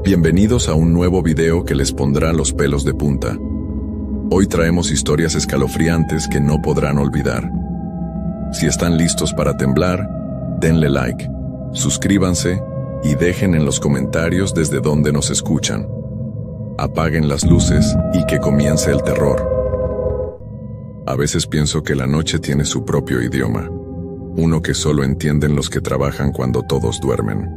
Bienvenidos a un nuevo video que les pondrá los pelos de punta. Hoy traemos historias escalofriantes que no podrán olvidar. Si están listos para temblar, denle like, suscríbanse y dejen en los comentarios desde dónde nos escuchan. Apaguen las luces y que comience el terror. A veces pienso que la noche tiene su propio idioma, uno que solo entienden los que trabajan cuando todos duermen.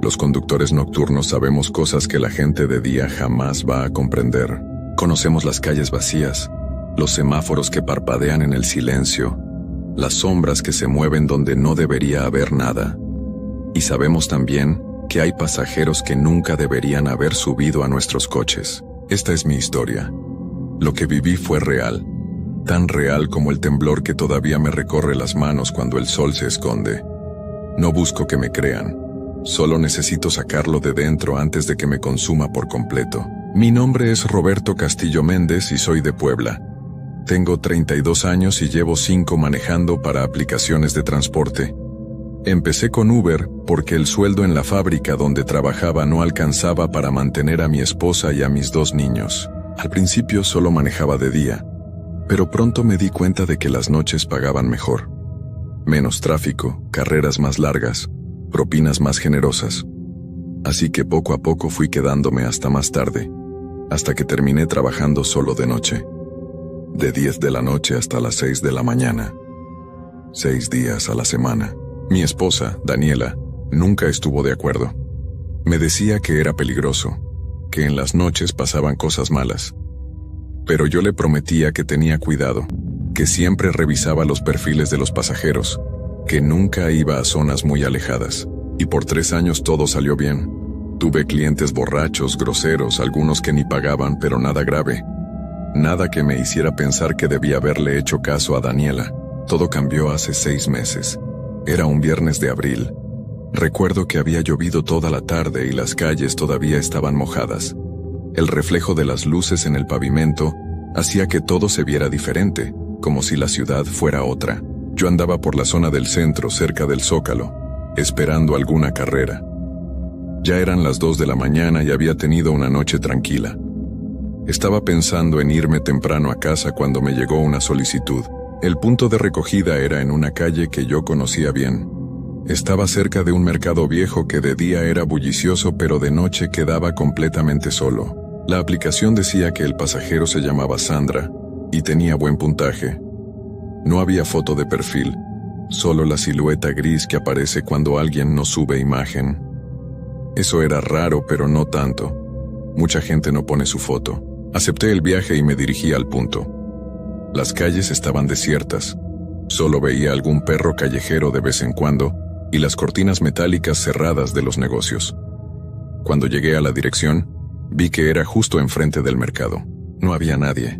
Los conductores nocturnos sabemos cosas que la gente de día jamás va a comprender. Conocemos las calles vacías, los semáforos que parpadean en el silencio, las sombras que se mueven donde no debería haber nada. Y sabemos también que hay pasajeros que nunca deberían haber subido a nuestros coches. Esta es mi historia. Lo que viví fue real, tan real como el temblor que todavía me recorre las manos cuando el sol se esconde. No busco que me crean. Solo necesito sacarlo de dentro antes de que me consuma por completo. Mi nombre es Roberto Castillo Méndez y soy de Puebla. Tengo 32 años y llevo 5 manejando para aplicaciones de transporte. Empecé con Uber porque el sueldo en la fábrica donde trabajaba no alcanzaba para mantener a mi esposa y a mis 2 niños. Al principio solo manejaba de día, pero pronto me di cuenta de que las noches pagaban mejor. Menos tráfico, carreras más largas, propinas más generosas. Así que poco a poco fui quedándome hasta más tarde, hasta que terminé trabajando solo de noche. De 10 de la noche hasta las 6 de la mañana. 6 días a la semana. Mi esposa, Daniela, nunca estuvo de acuerdo. Me decía que era peligroso, que en las noches pasaban cosas malas. Pero yo le prometía que tenía cuidado, que siempre revisaba los perfiles de los pasajeros, que nunca iba a zonas muy alejadas. Y por 3 años todo salió bien. Tuve clientes borrachos, groseros, algunos que ni pagaban, pero nada grave. Nada que me hiciera pensar que debía haberle hecho caso a Daniela. Todo cambió hace 6 meses. Era un viernes de abril. Recuerdo que había llovido toda la tarde y las calles todavía estaban mojadas. El reflejo de las luces en el pavimento hacía que todo se viera diferente, como si la ciudad fuera otra. Yo andaba por la zona del centro, cerca del Zócalo, esperando alguna carrera. Ya eran las 2 de la mañana y había tenido una noche tranquila. Estaba pensando en irme temprano a casa cuando me llegó una solicitud. El punto de recogida era en una calle que yo conocía bien. Estaba cerca de un mercado viejo que de día era bullicioso pero de noche quedaba completamente solo. La aplicación decía que el pasajero se llamaba Sandra y tenía buen puntaje. No había foto de perfil, solo la silueta gris que aparece cuando alguien no sube imagen. Eso era raro, pero no tanto. Mucha gente no pone su foto. Acepté el viaje y me dirigí al punto. Las calles estaban desiertas. Solo veía algún perro callejero de vez en cuando y las cortinas metálicas cerradas de los negocios. Cuando llegué a la dirección, vi que era justo enfrente del mercado. No había nadie.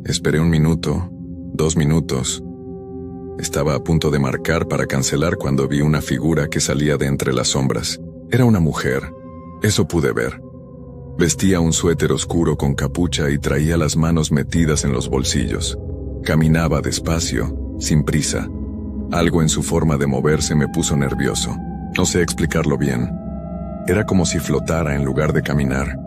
Esperé 1 minuto, 2 minutos. Estaba a punto de marcar para cancelar cuando vi una figura que salía de entre las sombras. Era una mujer, eso pude ver. Vestía un suéter oscuro con capucha y traía las manos metidas en los bolsillos. Caminaba despacio, sin prisa. Algo en su forma de moverse me puso nervioso. No sé explicarlo bien. Era como si flotara en lugar de caminar.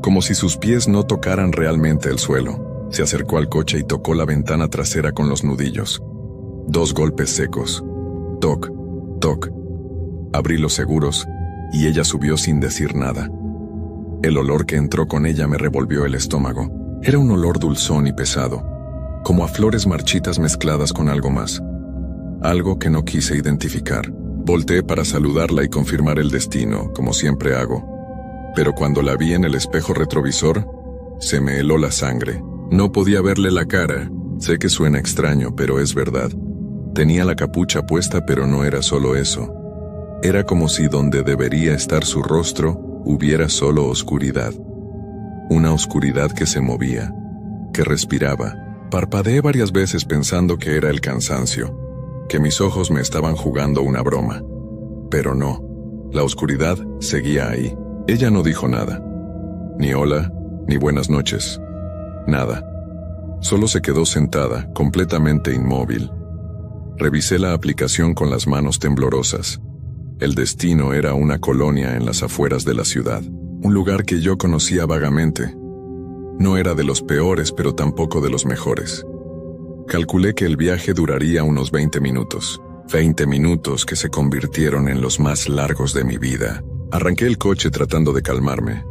Como si sus pies no tocaran realmente el suelo. Se acercó al coche y tocó la ventana trasera con los nudillos. 2 golpes secos. Toc, toc. Abrí los seguros y ella subió sin decir nada. El olor que entró con ella me revolvió el estómago. Era un olor dulzón y pesado, como a flores marchitas mezcladas con algo más. Algo que no quise identificar. Volteé para saludarla y confirmar el destino, como siempre hago. Pero cuando la vi en el espejo retrovisor, se me heló la sangre. No podía verle la cara. Sé que suena extraño, pero es verdad. Tenía la capucha puesta, pero no era solo eso. Era como si donde debería estar su rostro hubiera solo oscuridad. Una oscuridad que se movía, que respiraba. Parpadeé varias veces pensando que era el cansancio, que mis ojos me estaban jugando una broma. Pero no, la oscuridad seguía ahí. Ella no dijo nada. Ni hola, ni buenas noches. Nada. Solo se quedó sentada, completamente inmóvil. Revisé la aplicación con las manos temblorosas. El destino era una colonia en las afueras de la ciudad. Un lugar que yo conocía vagamente. No era de los peores, pero tampoco de los mejores. Calculé que el viaje duraría unos 20 minutos. 20 minutos que se convirtieron en los más largos de mi vida. Arranqué el coche tratando de calmarme.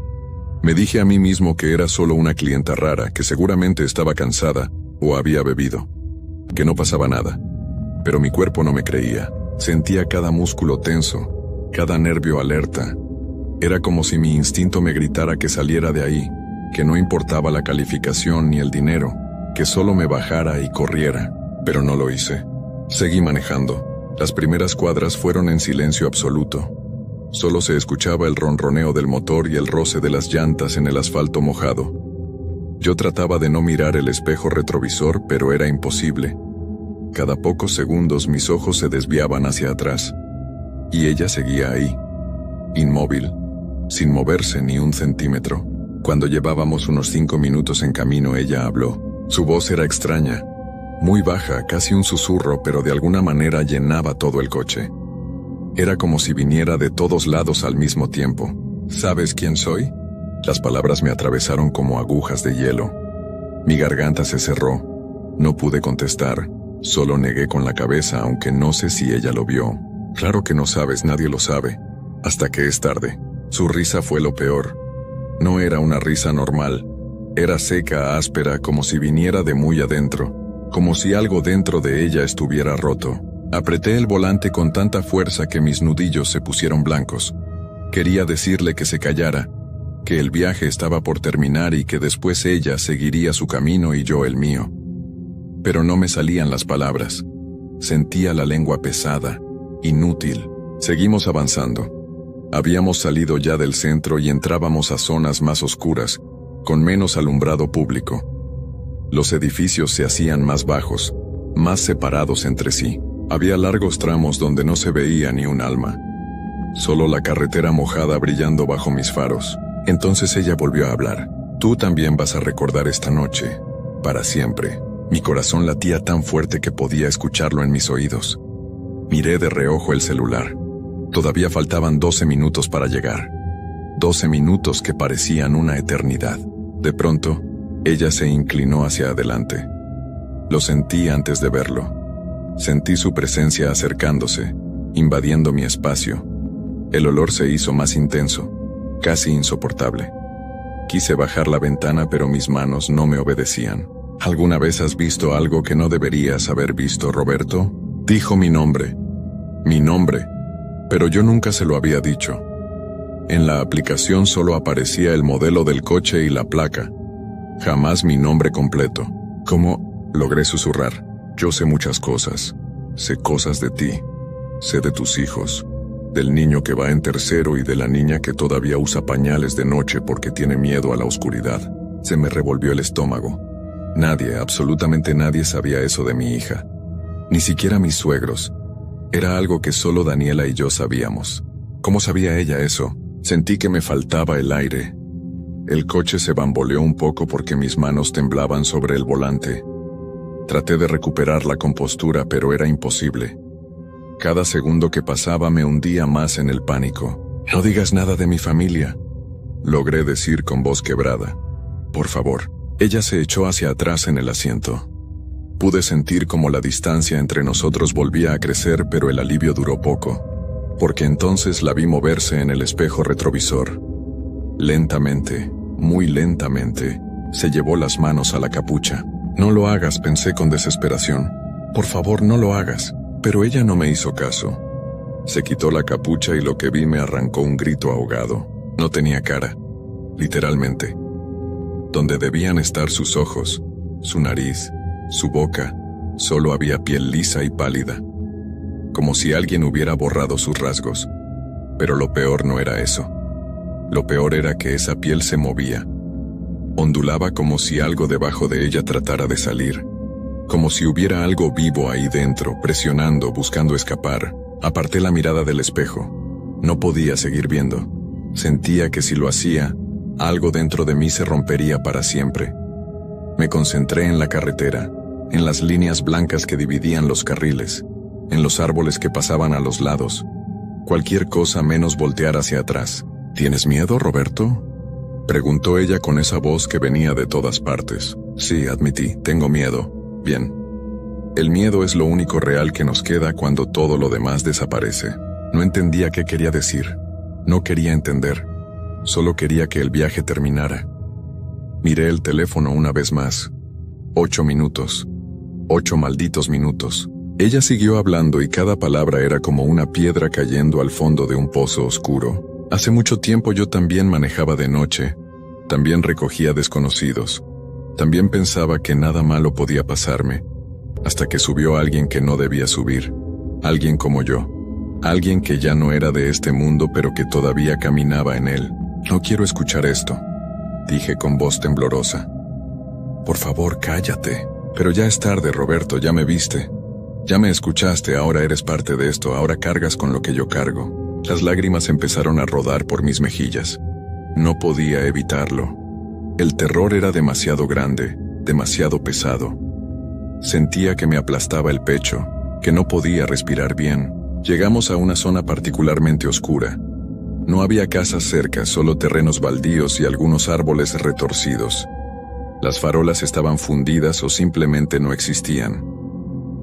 Me dije a mí mismo que era solo una clienta rara, que seguramente estaba cansada o había bebido, que no pasaba nada. Pero mi cuerpo no me creía. Sentía cada músculo tenso, cada nervio alerta. Era como si mi instinto me gritara que saliera de ahí, que no importaba la calificación ni el dinero, que solo me bajara y corriera, pero no lo hice. Seguí manejando. Las primeras cuadras fueron en silencio absoluto. Solo se escuchaba el ronroneo del motor y el roce de las llantas en el asfalto mojado. Yo trataba de no mirar el espejo retrovisor, pero era imposible. Cada pocos segundos mis ojos se desviaban hacia atrás. Y ella seguía ahí, inmóvil, sin moverse ni un centímetro. Cuando llevábamos unos 5 minutos en camino, ella habló. Su voz era extraña, muy baja, casi un susurro, pero de alguna manera llenaba todo el coche. Era como si viniera de todos lados al mismo tiempo. ¿Sabes quién soy? Las palabras me atravesaron como agujas de hielo. Mi garganta se cerró. No pude contestar, solo negué con la cabeza, aunque no sé si ella lo vio. Claro que no sabes, nadie lo sabe, hasta que es tarde. Su risa fue lo peor. No era una risa normal. Era seca, áspera, como si viniera de muy adentro, como si algo dentro de ella estuviera roto. Apreté el volante con tanta fuerza que mis nudillos se pusieron blancos. Quería decirle que se callara, que el viaje estaba por terminar y que después ella seguiría su camino y yo el mío. Pero no me salían las palabras. Sentía la lengua pesada, inútil. Seguimos avanzando. Habíamos salido ya del centro y entrábamos a zonas más oscuras, con menos alumbrado público. Los edificios se hacían más bajos, más separados entre sí. Había largos tramos donde no se veía ni un alma. Solo la carretera mojada brillando bajo mis faros. Entonces ella volvió a hablar. Tú también vas a recordar esta noche, para siempre. Mi corazón latía tan fuerte que podía escucharlo en mis oídos. Miré de reojo el celular. Todavía faltaban 12 minutos para llegar. 12 minutos que parecían una eternidad. De pronto, ella se inclinó hacia adelante. Lo sentí antes de verlo. Sentí su presencia acercándose, invadiendo mi espacio. El olor se hizo más intenso, casi insoportable. Quise bajar la ventana, pero mis manos no me obedecían. ¿Alguna vez has visto algo que no deberías haber visto, Roberto? Dijo mi nombre, pero yo nunca se lo había dicho. En la aplicación solo aparecía el modelo del coche y la placa, jamás mi nombre completo. ¿Cómo? Logré susurrar. Yo sé muchas cosas. Sé cosas de ti. Sé de tus hijos. Del niño que va en tercero y de la niña que todavía usa pañales de noche porque tiene miedo a la oscuridad. Se me revolvió el estómago. Nadie, absolutamente nadie sabía eso de mi hija. Ni siquiera mis suegros. Era algo que solo Daniela y yo sabíamos. ¿Cómo sabía ella eso? Sentí que me faltaba el aire. El coche se bamboleó un poco porque mis manos temblaban sobre el volante. Traté de recuperar la compostura, pero era imposible. Cada segundo que pasaba me hundía más en el pánico. No digas nada de mi familia, logré decir con voz quebrada. Por favor. Ella se echó hacia atrás en el asiento. Pude sentir como la distancia entre nosotros volvía a crecer, pero el alivio duró poco, porque entonces la vi moverse en el espejo retrovisor. Lentamente, muy lentamente, se llevó las manos a la capucha. No lo hagas, pensé con desesperación. Por favor, no lo hagas. Pero ella no me hizo caso. Se quitó la capucha y lo que vi me arrancó un grito ahogado. No tenía cara, literalmente. Donde debían estar sus ojos, su nariz, su boca, solo había piel lisa y pálida. Como si alguien hubiera borrado sus rasgos. Pero lo peor no era eso. Lo peor era que esa piel se movía. Ondulaba como si algo debajo de ella tratara de salir. Como si hubiera algo vivo ahí dentro, presionando, buscando escapar. Aparté la mirada del espejo. No podía seguir viendo. Sentía que si lo hacía, algo dentro de mí se rompería para siempre. Me concentré en la carretera, en las líneas blancas que dividían los carriles, en los árboles que pasaban a los lados. Cualquier cosa menos voltear hacia atrás. ¿Tienes miedo, Roberto?, preguntó ella con esa voz que venía de todas partes. Sí, admití, tengo miedo. Bien. El miedo es lo único real que nos queda cuando todo lo demás desaparece. No entendía qué quería decir. No quería entender. Solo quería que el viaje terminara. Miré el teléfono una vez más. 8 minutos. 8 malditos minutos. Ella siguió hablando y cada palabra era como una piedra cayendo al fondo de un pozo oscuro. Hace mucho tiempo yo también manejaba de noche. También recogía desconocidos. También pensaba que nada malo podía pasarme. Hasta que subió alguien que no debía subir. Alguien como yo. Alguien que ya no era de este mundo pero que todavía caminaba en él. No quiero escuchar esto, dije con voz temblorosa. Por favor, cállate. Pero ya es tarde, Roberto, ya me viste. Ya me escuchaste, ahora eres parte de esto, ahora cargas con lo que yo cargo. Las lágrimas empezaron a rodar por mis mejillas. No podía evitarlo. El terror era demasiado grande, demasiado pesado. Sentía que me aplastaba el pecho, que no podía respirar bien. Llegamos a una zona particularmente oscura. No había casas cerca, solo terrenos baldíos y algunos árboles retorcidos. Las farolas estaban fundidas o simplemente no existían.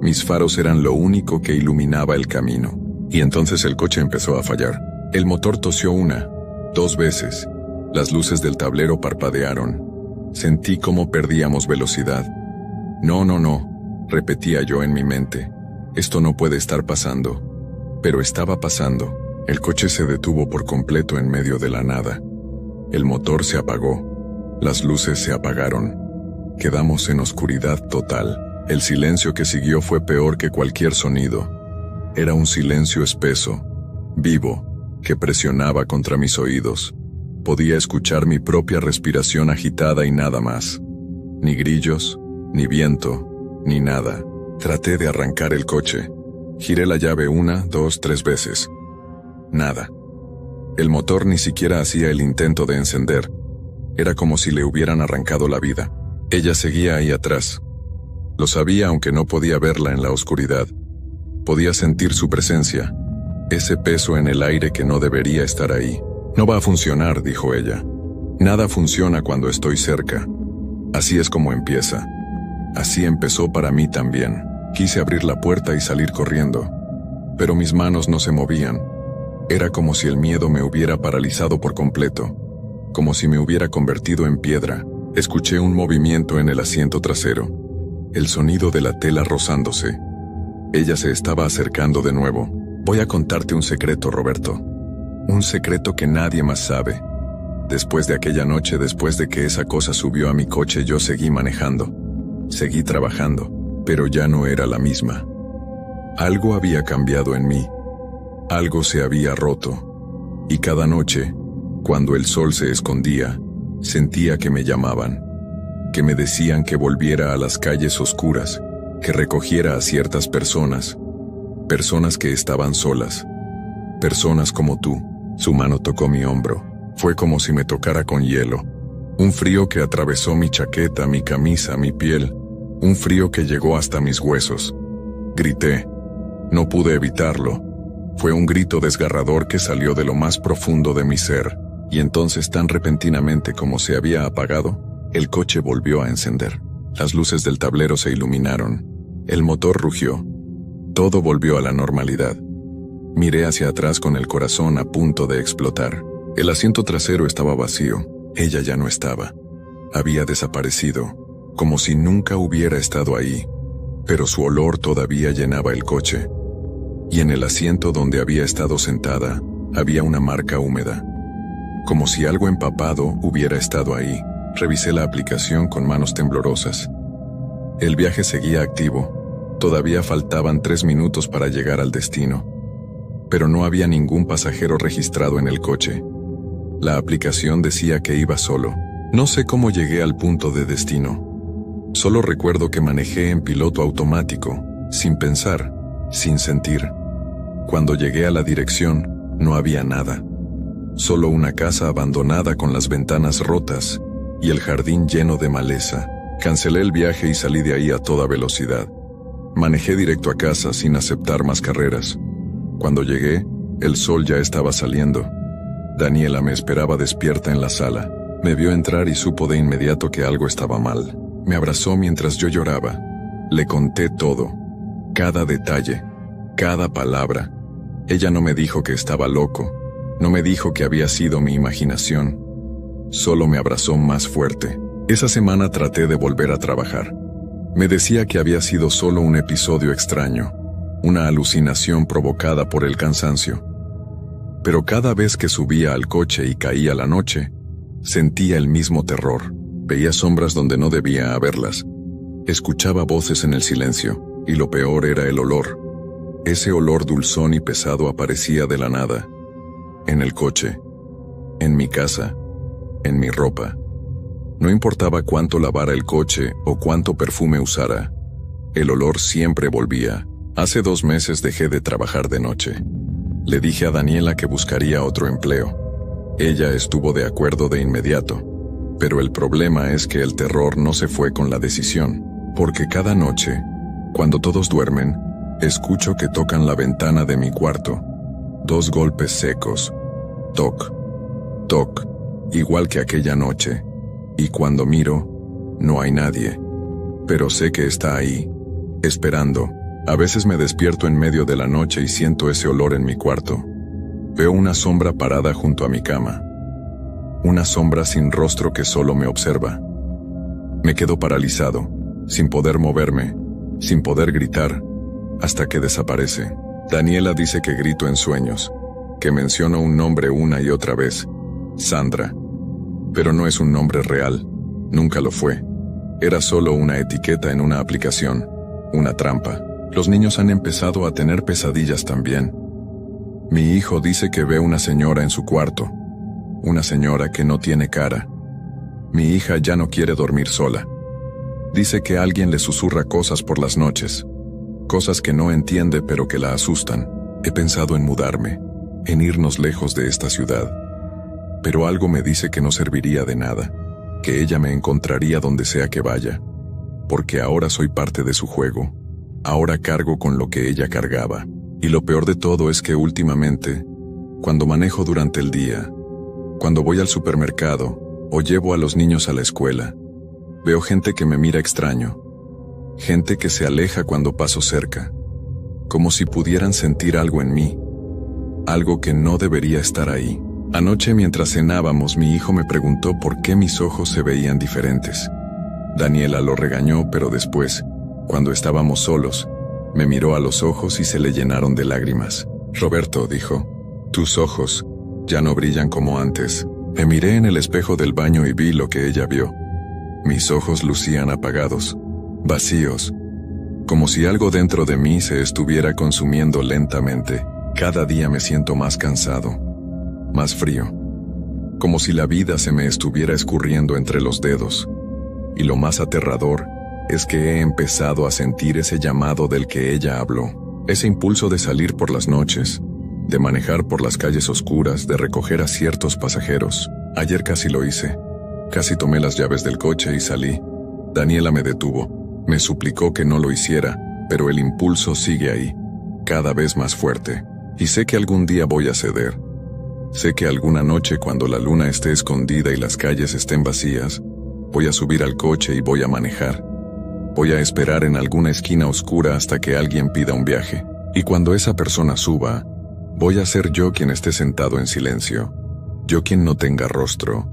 Mis faros eran lo único que iluminaba el camino. Y entonces el coche empezó a fallar. El motor tosió 1, 2 veces. Las luces del tablero parpadearon. Sentí cómo perdíamos velocidad. No, repetía yo en mi mente. Esto no puede estar pasando. Pero estaba pasando. El coche se detuvo por completo en medio de la nada. El motor se apagó. Las luces se apagaron. Quedamos en oscuridad total. El silencio que siguió fue peor que cualquier sonido. Era un silencio espeso, vivo, que presionaba contra mis oídos. Podía escuchar mi propia respiración agitada y nada más. Ni grillos, ni viento, ni nada. Traté de arrancar el coche. Giré la llave 1, 2, 3 veces. Nada. El motor ni siquiera hacía el intento de encender. Era como si le hubieran arrancado la vida. Ella seguía ahí atrás. Lo sabía aunque no podía verla en la oscuridad. Podía sentir su presencia, ese peso en el aire que no debería estar ahí. No va a funcionar, dijo ella. Nada funciona cuando estoy cerca. Así es como empieza. Así empezó para mí también. Quise abrir la puerta y salir corriendo. Pero mis manos no se movían. Era como si el miedo me hubiera paralizado por completo. Como si me hubiera convertido en piedra. Escuché un movimiento en el asiento trasero. El sonido de la tela rozándose. Ella se estaba acercando de nuevo. Voy a contarte un secreto, Roberto. Un secreto que nadie más sabe. Después de aquella noche, después de que esa cosa subió a mi coche, yo seguí manejando. Seguí trabajando, pero ya no era la misma. Algo había cambiado en mí. Algo se había roto. Y cada noche, cuando el sol se escondía, sentía que me llamaban. Que me decían que volviera a las calles oscuras, que recogiera a ciertas personas. Personas que estaban solas. Personas como tú. Su mano tocó mi hombro. Fue como si me tocara con hielo. Un frío que atravesó mi chaqueta, mi camisa, mi piel. Un frío que llegó hasta mis huesos. Grité. No pude evitarlo. Fue un grito desgarrador que salió de lo más profundo de mi ser. Y entonces, tan repentinamente como se había apagado, el coche volvió a encender. Las luces del tablero se iluminaron. El motor rugió. Todo volvió a la normalidad. Miré hacia atrás con el corazón a punto de explotar. El asiento trasero estaba vacío. Ella ya no estaba. Había desaparecido, como si nunca hubiera estado ahí. Pero su olor todavía llenaba el coche. Y en el asiento donde había estado sentada, había una marca húmeda. Como si algo empapado hubiera estado ahí. Revisé la aplicación con manos temblorosas. El viaje seguía activo. Todavía faltaban 3 minutos para llegar al destino. Pero no había ningún pasajero registrado en el coche. La aplicación decía que iba solo. No sé cómo llegué al punto de destino. Solo recuerdo que manejé en piloto automático, sin pensar, sin sentir. Cuando llegué a la dirección, no había nada. Solo una casa abandonada con las ventanas rotas y el jardín lleno de maleza. Cancelé el viaje y salí de ahí a toda velocidad. Manejé directo a casa sin aceptar más carreras. Cuando llegué, el sol ya estaba saliendo. Daniela me esperaba despierta en la sala. Me vio entrar y supo de inmediato que algo estaba mal. Me abrazó mientras yo lloraba. Le conté todo, cada detalle, cada palabra. Ella no me dijo que estaba loco, no me dijo que había sido mi imaginación. Solo me abrazó más fuerte. Esa semana traté de volver a trabajar. Me decía que había sido solo un episodio extraño, una alucinación provocada por el cansancio. Pero cada vez que subía al coche y caía la noche, sentía el mismo terror. Veía sombras donde no debía haberlas. Escuchaba voces en el silencio, y lo peor era el olor. Ese olor dulzón y pesado aparecía de la nada. En el coche, en mi casa, en mi ropa. No importaba cuánto lavara el coche o cuánto perfume usara, el olor siempre volvía. Hace 2 meses dejé de trabajar de noche. Le dije a Daniela que buscaría otro empleo. Ella estuvo de acuerdo de inmediato, pero el problema es que el terror no se fue con la decisión, porque cada noche, cuando todos duermen, escucho que tocan la ventana de mi cuarto. 2 golpes secos. Toc, toc, igual que aquella noche. Y cuando miro, no hay nadie. Pero sé que está ahí, esperando. A veces me despierto en medio de la noche y siento ese olor en mi cuarto. Veo una sombra parada junto a mi cama. Una sombra sin rostro que solo me observa. Me quedo paralizado, sin poder moverme, sin poder gritar, hasta que desaparece. Daniela dice que grito en sueños, que menciono un nombre una y otra vez, Sandra. Pero no es un nombre real, nunca lo fue. Era solo una etiqueta en una aplicación, una trampa. Los niños han empezado a tener pesadillas también. Mi hijo dice que ve una señora en su cuarto, una señora que no tiene cara. Mi hija ya no quiere dormir sola. Dice que alguien le susurra cosas por las noches, cosas que no entiende pero que la asustan. He pensado en mudarme, en irnos lejos de esta ciudad. Pero algo me dice que no serviría de nada, que ella me encontraría donde sea que vaya, porque ahora soy parte de su juego, ahora cargo con lo que ella cargaba, y lo peor de todo es que últimamente, cuando manejo durante el día, cuando voy al supermercado, o llevo a los niños a la escuela, veo gente que me mira extraño, gente que se aleja cuando paso cerca, como si pudieran sentir algo en mí, algo que no debería estar ahí. Anoche mientras cenábamos mi hijo me preguntó por qué mis ojos se veían diferentes. Daniela lo regañó, pero después, cuando estábamos solos, me miró a los ojos y se le llenaron de lágrimas. Roberto, dijo, tus ojos ya no brillan como antes. Me miré en el espejo del baño y vi lo que ella vio. Mis ojos lucían apagados, vacíos, como si algo dentro de mí se estuviera consumiendo lentamente. Cada día me siento más cansado, más frío, como si la vida se me estuviera escurriendo entre los dedos. Y lo más aterrador es que he empezado a sentir ese llamado del que ella habló, ese impulso de salir por las noches, de manejar por las calles oscuras, de recoger a ciertos pasajeros. Ayer casi lo hice, casi tomé las llaves del coche y salí. Daniela me detuvo, me suplicó que no lo hiciera, pero el impulso sigue ahí, cada vez más fuerte, y sé que algún día voy a ceder. Sé que alguna noche cuando la luna esté escondida y las calles estén vacías, voy a subir al coche y voy a manejar. Voy a esperar en alguna esquina oscura hasta que alguien pida un viaje. Y cuando esa persona suba, voy a ser yo quien esté sentado en silencio. Yo quien no tenga rostro.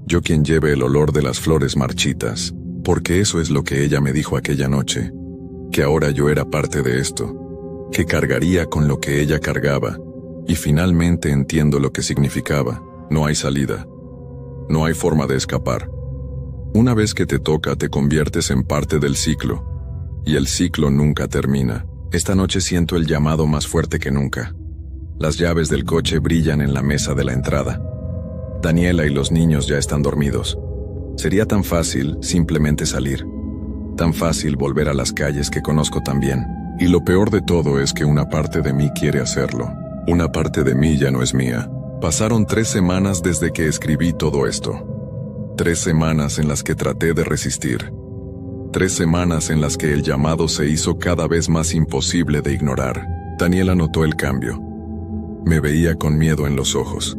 Yo quien lleve el olor de las flores marchitas. Porque eso es lo que ella me dijo aquella noche. Que ahora yo era parte de esto. Que cargaría con lo que ella cargaba. Y finalmente entiendo lo que significaba. No hay salida. No hay forma de escapar. Una vez que te toca, te conviertes en parte del ciclo. Y el ciclo nunca termina. Esta noche siento el llamado más fuerte que nunca. Las llaves del coche brillan en la mesa de la entrada. Daniela y los niños ya están dormidos. Sería tan fácil simplemente salir. Tan fácil volver a las calles que conozco tan bien. Y lo peor de todo es que una parte de mí quiere hacerlo. Una parte de mí ya no es mía. Pasaron 3 semanas desde que escribí todo esto. 3 semanas en las que traté de resistir. 3 semanas en las que el llamado se hizo cada vez más imposible de ignorar. Daniela notó el cambio. Me veía con miedo en los ojos.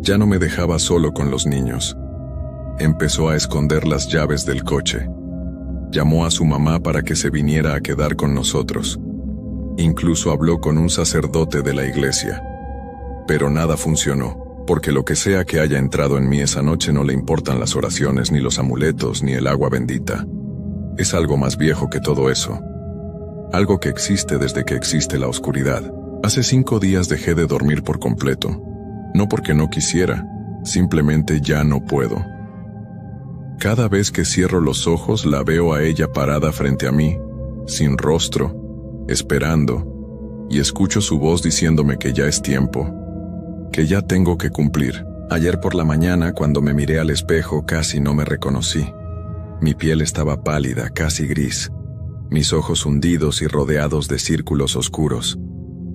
Ya no me dejaba solo con los niños. Empezó a esconder las llaves del coche. Llamó a su mamá para que se viniera a quedar con nosotros. Incluso habló con un sacerdote de la iglesia. Pero nada funcionó, porque lo que sea que haya entrado en mí esa noche no le importan las oraciones, ni los amuletos, ni el agua bendita. Es algo más viejo que todo eso. Algo que existe desde que existe la oscuridad. Hace 5 días dejé de dormir por completo. No porque no quisiera, simplemente ya no puedo. Cada vez que cierro los ojos la veo a ella parada frente a mí, sin rostro, esperando, y escucho su voz diciéndome que ya es tiempo, que ya tengo que cumplir. Ayer por la mañana, cuando me miré al espejo, casi no me reconocí. Mi piel estaba pálida, casi gris, mis ojos hundidos y rodeados de círculos oscuros,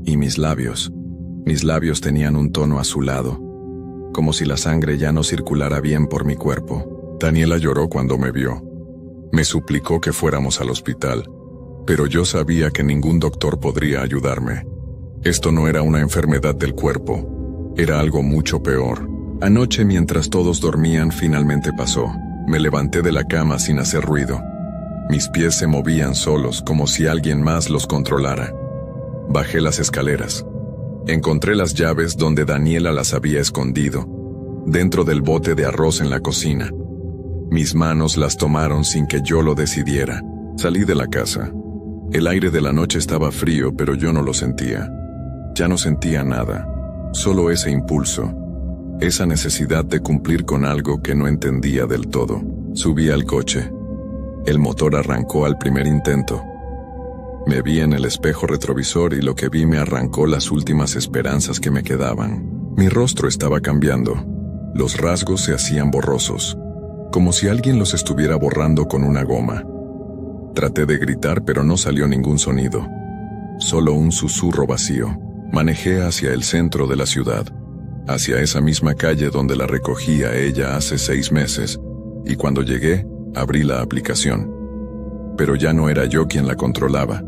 y mis labios tenían un tono azulado, como si la sangre ya no circulara bien por mi cuerpo. Daniela lloró cuando me vio. Me suplicó que fuéramos al hospital, pero yo sabía que ningún doctor podría ayudarme. Esto no era una enfermedad del cuerpo, era algo mucho peor. Anoche, mientras todos dormían, finalmente pasó. Me levanté de la cama sin hacer ruido. Mis pies se movían solos, como si alguien más los controlara. Bajé las escaleras. Encontré las llaves donde Daniela las había escondido, dentro del bote de arroz en la cocina. Mis manos las tomaron sin que yo lo decidiera. Salí de la casa. El aire de la noche estaba frío, pero yo no lo sentía. Ya no sentía nada, solo ese impulso, esa necesidad de cumplir con algo que no entendía del todo. Subí al coche. El motor arrancó al primer intento. Me vi en el espejo retrovisor y lo que vi me arrancó las últimas esperanzas que me quedaban. Mi rostro estaba cambiando. Los rasgos se hacían borrosos, como si alguien los estuviera borrando con una goma. Traté de gritar, pero no salió ningún sonido. Solo un susurro vacío. Manejé hacia el centro de la ciudad, hacia esa misma calle donde la recogí a ella hace 6 meses, y cuando llegué, abrí la aplicación. Pero ya no era yo quien la controlaba.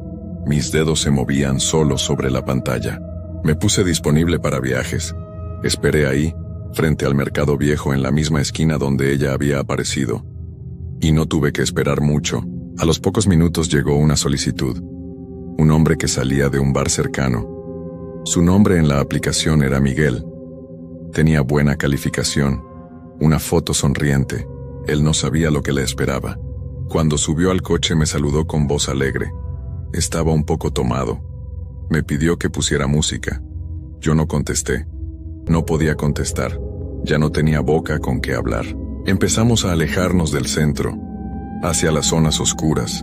Mis dedos se movían solos sobre la pantalla. Me puse disponible para viajes. Esperé ahí, frente al mercado viejo en la misma esquina donde ella había aparecido. Y no tuve que esperar mucho. A los pocos minutos llegó una solicitud. Un hombre que salía de un bar cercano. Su nombre en la aplicación era Miguel. Tenía buena calificación, una foto sonriente. Él no sabía lo que le esperaba. Cuando subió al coche me saludó con voz alegre. Estaba un poco tomado. Me pidió que pusiera música. Yo no contesté. No podía contestar. Ya no tenía boca con qué hablar. Empezamos a alejarnos del centro, hacia las zonas oscuras,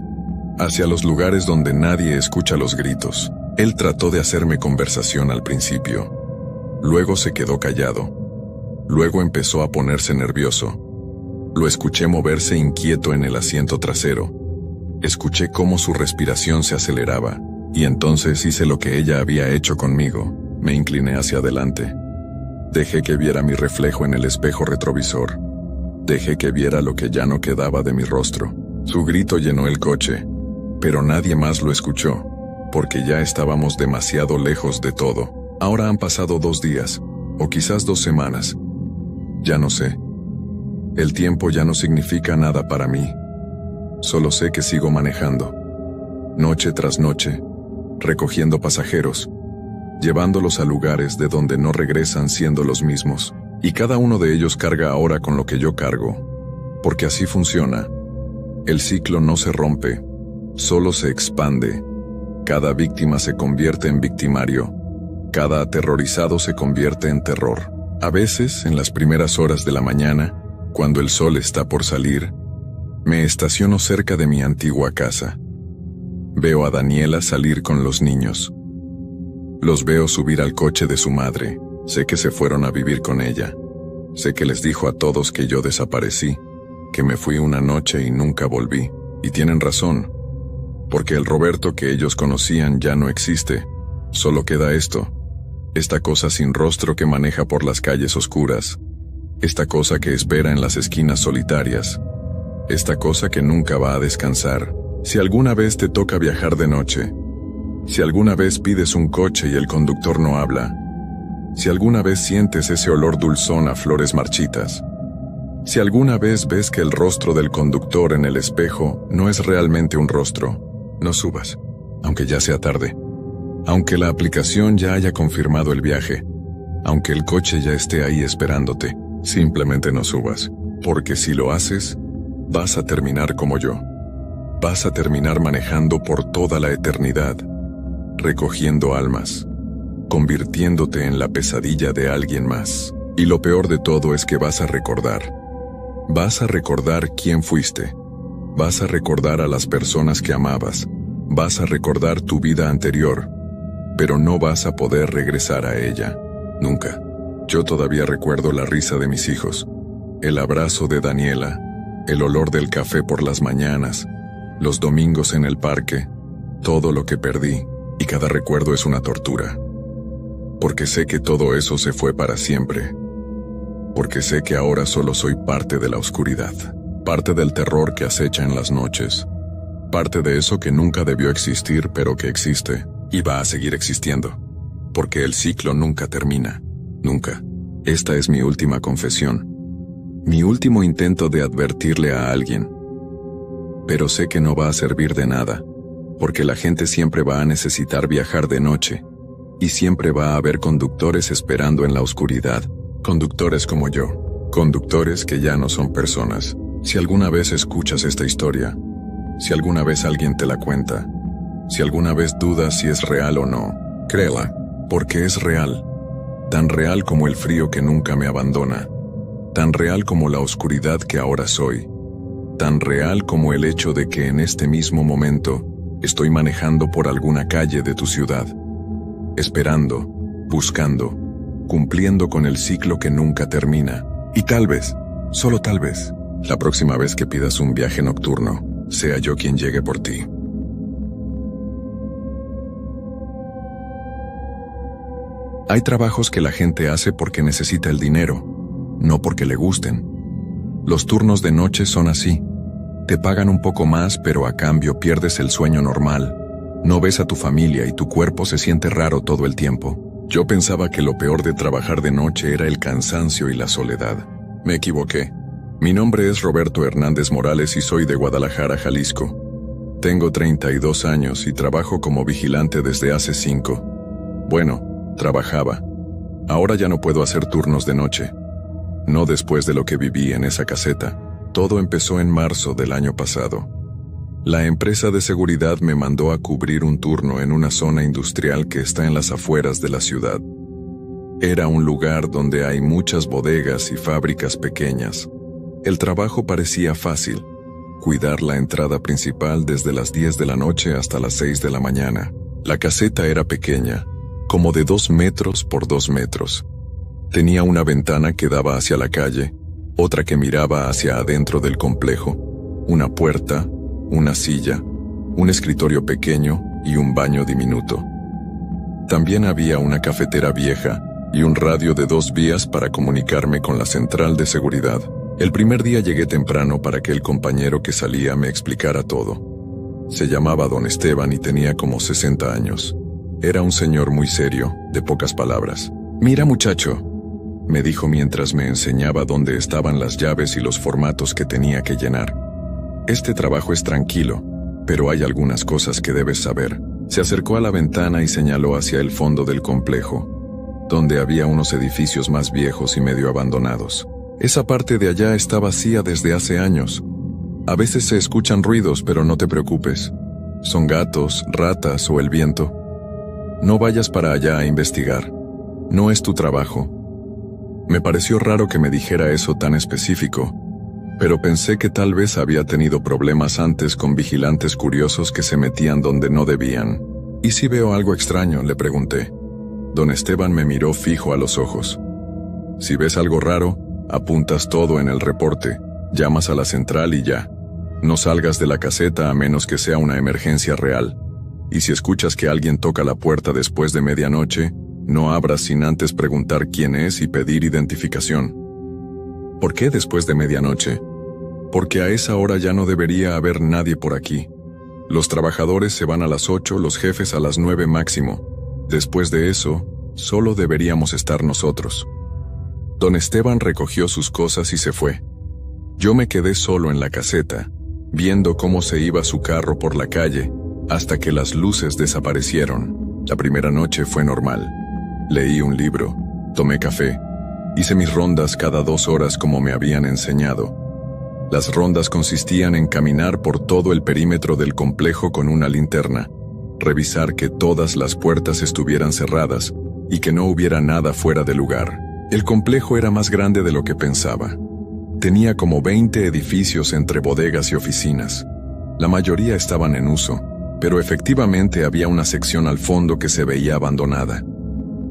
hacia los lugares donde nadie escucha los gritos. Él trató de hacerme conversación al principio. Luego se quedó callado. Luego empezó a ponerse nervioso. Lo escuché moverse inquieto en el asiento trasero. Escuché cómo su respiración se aceleraba, y entonces hice lo que ella había hecho conmigo. Me incliné hacia adelante. Dejé que viera mi reflejo en el espejo retrovisor. Dejé que viera lo que ya no quedaba de mi rostro. Su grito llenó el coche, pero nadie más lo escuchó, porque ya estábamos demasiado lejos de todo. Ahora han pasado 2 días, o quizás 2 semanas. Ya no sé. El tiempo ya no significa nada para mí. Solo sé que sigo manejando, noche tras noche, recogiendo pasajeros, llevándolos a lugares de donde no regresan siendo los mismos. Y cada uno de ellos carga ahora con lo que yo cargo, porque así funciona. El ciclo no se rompe, solo se expande. Cada víctima se convierte en victimario. Cada aterrorizado se convierte en terror. A veces, en las primeras horas de la mañana, cuando el sol está por salir, me estaciono cerca de mi antigua casa. Veo a Daniela salir con los niños. Los veo subir al coche de su madre. Sé que se fueron a vivir con ella. Sé que les dijo a todos que yo desaparecí, que me fui una noche y nunca volví. Y tienen razón, porque el Roberto que ellos conocían ya no existe. Solo queda esto, esta cosa sin rostro que maneja por las calles oscuras, esta cosa que espera en las esquinas solitarias, esta cosa que nunca va a descansar. Si alguna vez te toca viajar de noche, si alguna vez pides un coche y el conductor no habla, Si alguna vez sientes ese olor dulzón a flores marchitas. Si alguna vez ves que el rostro del conductor en el espejo no es realmente un rostro, no subas, aunque ya sea tarde. Aunque la aplicación ya haya confirmado el viaje, aunque el coche ya esté ahí esperándote, simplemente no subas, porque si lo haces, vas a terminar como yo. Vas a terminar manejando por toda la eternidad, recogiendo almas, convirtiéndote en la pesadilla de alguien más. Y lo peor de todo es que vas a recordar. Vas a recordar quién fuiste. Vas a recordar a las personas que amabas. Vas a recordar tu vida anterior, pero no vas a poder regresar a ella. Nunca. Yo todavía recuerdo la risa de mis hijos, el abrazo de Daniela, el olor del café por las mañanas, los domingos en el parque, todo lo que perdí, y cada recuerdo es una tortura. Porque sé que todo eso se fue para siempre. Porque sé que ahora solo soy parte de la oscuridad, parte del terror que acecha en las noches, parte de eso que nunca debió existir pero que existe, y va a seguir existiendo. Porque el ciclo nunca termina, nunca. Esta es mi última confesión, mi último intento de advertirle a alguien. Pero sé que no va a servir de nada, porque la gente siempre va a necesitar viajar de noche, y siempre va a haber conductores esperando en la oscuridad, conductores como yo, conductores que ya no son personas. Si alguna vez escuchas esta historia, si alguna vez alguien te la cuenta, si alguna vez dudas si es real o no, créela, porque es real, tan real como el frío que nunca me abandona, tan real como la oscuridad que ahora soy, tan real como el hecho de que en este mismo momento estoy manejando por alguna calle de tu ciudad, esperando, buscando, cumpliendo con el ciclo que nunca termina, y tal vez, solo tal vez, la próxima vez que pidas un viaje nocturno, sea yo quien llegue por ti. Hay trabajos que la gente hace porque necesita el dinero, no porque le gusten. Los turnos de noche son así. Te pagan un poco más, pero a cambio pierdes el sueño normal. No ves a tu familia y tu cuerpo se siente raro todo el tiempo. Yo pensaba que lo peor de trabajar de noche era el cansancio y la soledad. Me equivoqué. Mi nombre es Roberto Hernández Morales y soy de Guadalajara, Jalisco. Tengo 32 años y trabajo como vigilante desde hace 5. Bueno, trabajaba. Ahora ya no puedo hacer turnos de noche. No después de lo que viví en esa caseta. Todo empezó en marzo del año pasado. La empresa de seguridad me mandó a cubrir un turno en una zona industrial que está en las afueras de la ciudad. Era un lugar donde hay muchas bodegas y fábricas pequeñas. El trabajo parecía fácil. Cuidar la entrada principal desde las 10 de la noche hasta las 6 de la mañana. La caseta era pequeña, como de 2 metros por 2 metros. Tenía una ventana que daba hacia la calle, otra que miraba hacia adentro del complejo, una puerta, una silla, un escritorio pequeño y un baño diminuto. También había una cafetera vieja y un radio de 2 vías para comunicarme con la central de seguridad. El primer día llegué temprano para que el compañero que salía me explicara todo. Se llamaba Don Esteban y tenía como 60 años. Era un señor muy serio, de pocas palabras. «Mira, muchacho», me dijo mientras me enseñaba dónde estaban las llaves y los formatos que tenía que llenar. «Este trabajo es tranquilo, pero hay algunas cosas que debes saber». Se acercó a la ventana y señaló hacia el fondo del complejo, donde había unos edificios más viejos y medio abandonados. Esa parte de allá está vacía desde hace años. A veces se escuchan ruidos, pero no te preocupes. Son gatos, ratas o el viento. No vayas para allá a investigar. No es tu trabajo. Me pareció raro que me dijera eso tan específico, pero pensé que tal vez había tenido problemas antes con vigilantes curiosos que se metían donde no debían. ¿Y si veo algo extraño?, le pregunté. Don Esteban me miró fijo a los ojos. Si ves algo raro, apuntas todo en el reporte, llamas a la central y ya. No salgas de la caseta a menos que sea una emergencia real. Y si escuchas que alguien toca la puerta después de medianoche, no abras sin antes preguntar quién es y pedir identificación. ¿Por qué después de medianoche? Porque a esa hora ya no debería haber nadie por aquí. Los trabajadores se van a las 8, los jefes a las 9 máximo. Después de eso, Solo deberíamos estar nosotros. Don Esteban recogió sus cosas y se fue. Yo me quedé solo en la caseta, viendo cómo se iba su carro por la calle, hasta que las luces desaparecieron. La primera noche fue normal. Leí un libro, tomé café, hice mis rondas cada 2 horas como me habían enseñado. Las rondas consistían en caminar por todo el perímetro del complejo con una linterna, revisar que todas las puertas estuvieran cerradas y que no hubiera nada fuera de lugar. El complejo era más grande de lo que pensaba. Tenía como 20 edificios entre bodegas y oficinas. La mayoría estaban en uso, pero efectivamente había una sección al fondo que se veía abandonada.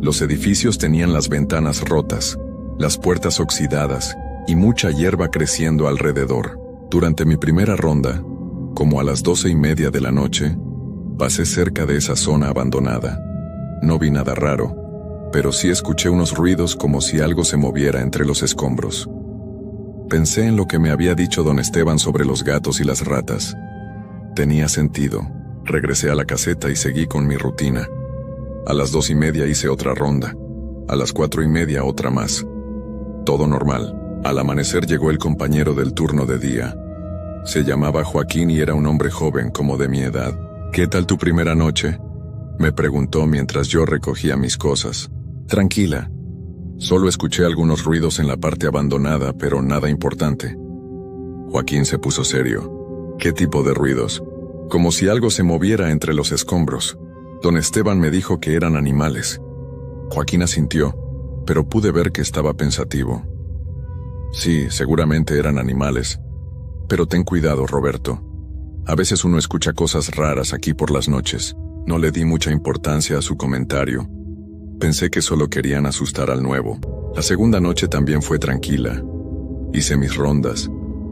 Los edificios tenían las ventanas rotas, las puertas oxidadas y mucha hierba creciendo alrededor. Durante mi primera ronda, como a las 12:30 de la noche, pasé cerca de esa zona abandonada. No vi nada raro, pero sí escuché unos ruidos como si algo se moviera entre los escombros. Pensé en lo que me había dicho don Esteban sobre los gatos y las ratas. Tenía sentido. Regresé a la caseta y seguí con mi rutina. A las 2:30 hice otra ronda. A las 4:30 otra más. Todo normal. Al amanecer llegó el compañero del turno de día. Se llamaba Joaquín y era un hombre joven como de mi edad. ¿Qué tal tu primera noche?, me preguntó mientras yo recogía mis cosas. Tranquila. Solo escuché algunos ruidos en la parte abandonada, pero nada importante. Joaquín se puso serio. ¿Qué tipo de ruidos? Como si algo se moviera entre los escombros. Don Esteban me dijo que eran animales. Joaquín asintió, pero pude ver que estaba pensativo. Sí, seguramente eran animales. Pero ten cuidado, Roberto. A veces uno escucha cosas raras aquí por las noches. No le di mucha importancia a su comentario. Pensé que solo querían asustar al nuevo. La segunda noche también fue tranquila. Hice mis rondas,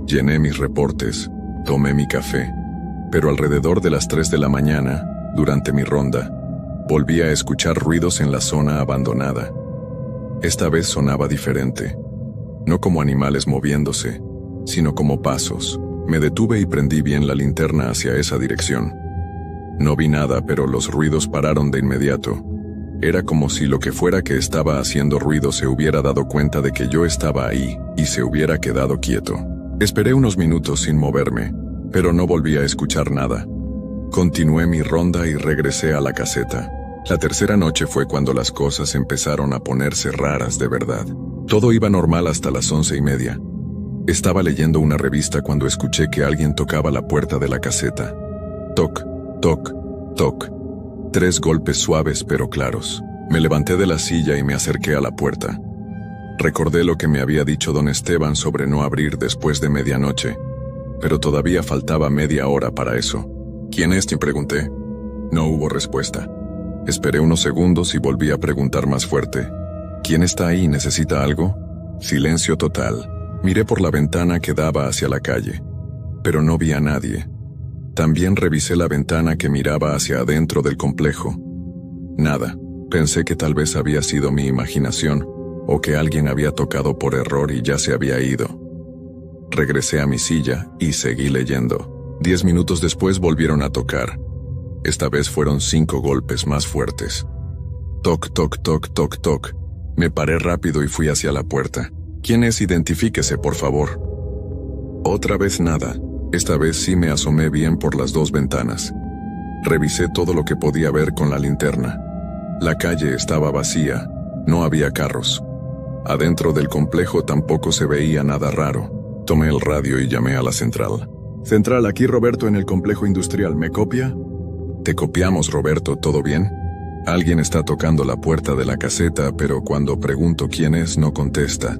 llené mis reportes, tomé mi café. Pero alrededor de las 3 de la mañana, durante mi ronda, volví a escuchar ruidos en la zona abandonada. Esta vez sonaba diferente. No como animales moviéndose, sino como pasos. Me detuve y prendí bien la linterna hacia esa dirección. No vi nada, pero los ruidos pararon de inmediato. Era como si lo que fuera que estaba haciendo ruido se hubiera dado cuenta de que yo estaba ahí y se hubiera quedado quieto. Esperé unos minutos sin moverme, pero no volví a escuchar nada. Continué mi ronda y regresé a la caseta. La tercera noche fue cuando las cosas empezaron a ponerse raras de verdad. Todo iba normal hasta las 11:30. Estaba leyendo una revista cuando escuché que alguien tocaba la puerta de la caseta. Toc, toc, toc. 3 golpes suaves pero claros. Me levanté de la silla y me acerqué a la puerta. Recordé lo que me había dicho don Esteban sobre no abrir después de medianoche, pero todavía faltaba media hora para eso. ¿Quién es?, pregunté. No hubo respuesta. Esperé unos segundos y volví a preguntar más fuerte. ¿Quién está ahí? ¿Necesita algo? Silencio total. Miré por la ventana que daba hacia la calle, pero no vi a nadie. También revisé la ventana que miraba hacia adentro del complejo. Nada. Pensé que tal vez había sido mi imaginación, o que alguien había tocado por error y ya se había ido. Regresé a mi silla y seguí leyendo. 10 minutos después volvieron a tocar. Esta vez fueron 5 golpes más fuertes. Toc, toc, toc, toc, toc. Me paré rápido y fui hacia la puerta. ¿Quién es? Identifíquese, por favor. Otra vez nada. Esta vez sí me asomé bien por las 2 ventanas. Revisé todo lo que podía ver con la linterna. La calle estaba vacía, no había carros. Adentro del complejo tampoco se veía nada raro. Tomé el radio y llamé a la central. Central, aquí Roberto en el complejo industrial, ¿me copia? Te copiamos, Roberto, ¿todo bien? Alguien está tocando la puerta de la caseta, pero cuando pregunto quién es no contesta.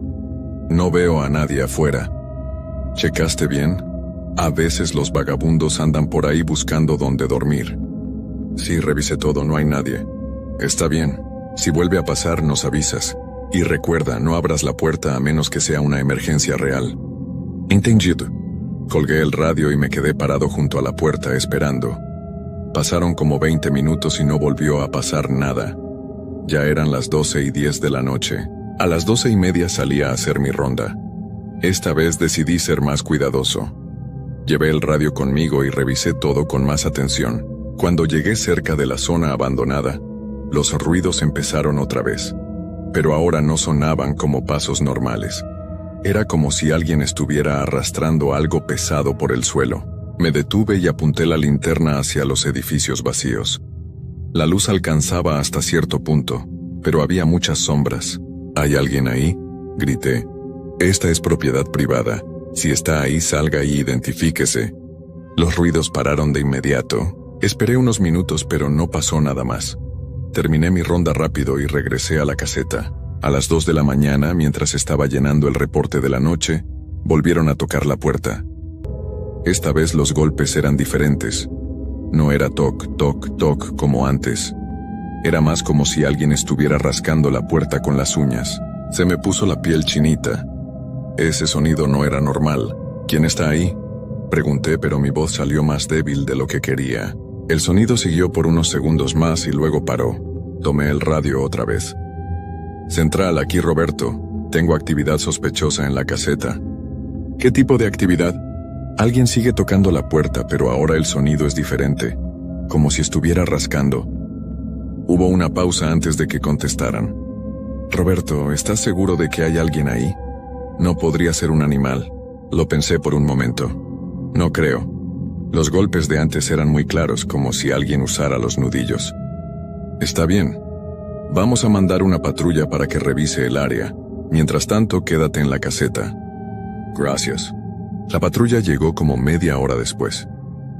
No veo a nadie afuera. ¿Checaste bien? A veces los vagabundos andan por ahí buscando dónde dormir. Sí, revisé todo, no hay nadie. Está bien. Si vuelve a pasar, nos avisas. Y recuerda, no abras la puerta a menos que sea una emergencia real. Entendido. Colgué el radio y me quedé parado junto a la puerta esperando. Pasaron como 20 minutos y no volvió a pasar nada. Ya eran las 12:10 de la noche. A las 12:30 salí a hacer mi ronda. Esta vez decidí ser más cuidadoso. Llevé el radio conmigo y revisé todo con más atención. Cuando llegué cerca de la zona abandonada, Los ruidos empezaron otra vez, pero ahora no sonaban como pasos normales. Era como si alguien estuviera arrastrando algo pesado por el suelo. Me detuve y apunté la linterna hacia los edificios vacíos. La luz alcanzaba hasta cierto punto, pero había muchas sombras. ¿Hay alguien ahí?, grité. Esta es propiedad privada. Si está ahí, salga y identifíquese. Los ruidos pararon de inmediato. Esperé unos minutos, pero no pasó nada más. Terminé mi ronda rápido y regresé a la caseta. A las 2 de la mañana, mientras estaba llenando el reporte de la noche, volvieron a tocar la puerta. Esta vez los golpes eran diferentes. No era toc, toc, toc como antes. Era más como si alguien estuviera rascando la puerta con las uñas. Se me puso la piel chinita. Ese sonido no era normal. ¿Quién está ahí?, pregunté, pero mi voz salió más débil de lo que quería. El sonido siguió por unos segundos más y luego paró. Tomé el radio otra vez. Central, aquí Roberto. Tengo actividad sospechosa en la caseta. ¿Qué tipo de actividad? Alguien sigue tocando la puerta, pero ahora el sonido es diferente, como si estuviera rascando. Hubo una pausa antes de que contestaran. Roberto, ¿estás seguro de que hay alguien ahí? No podría ser un animal. Lo pensé por un momento. No creo. Los golpes de antes eran muy claros, como si alguien usara los nudillos. Está bien. Vamos a mandar una patrulla para que revise el área. Mientras tanto, quédate en la caseta. Gracias. La patrulla llegó como media hora después.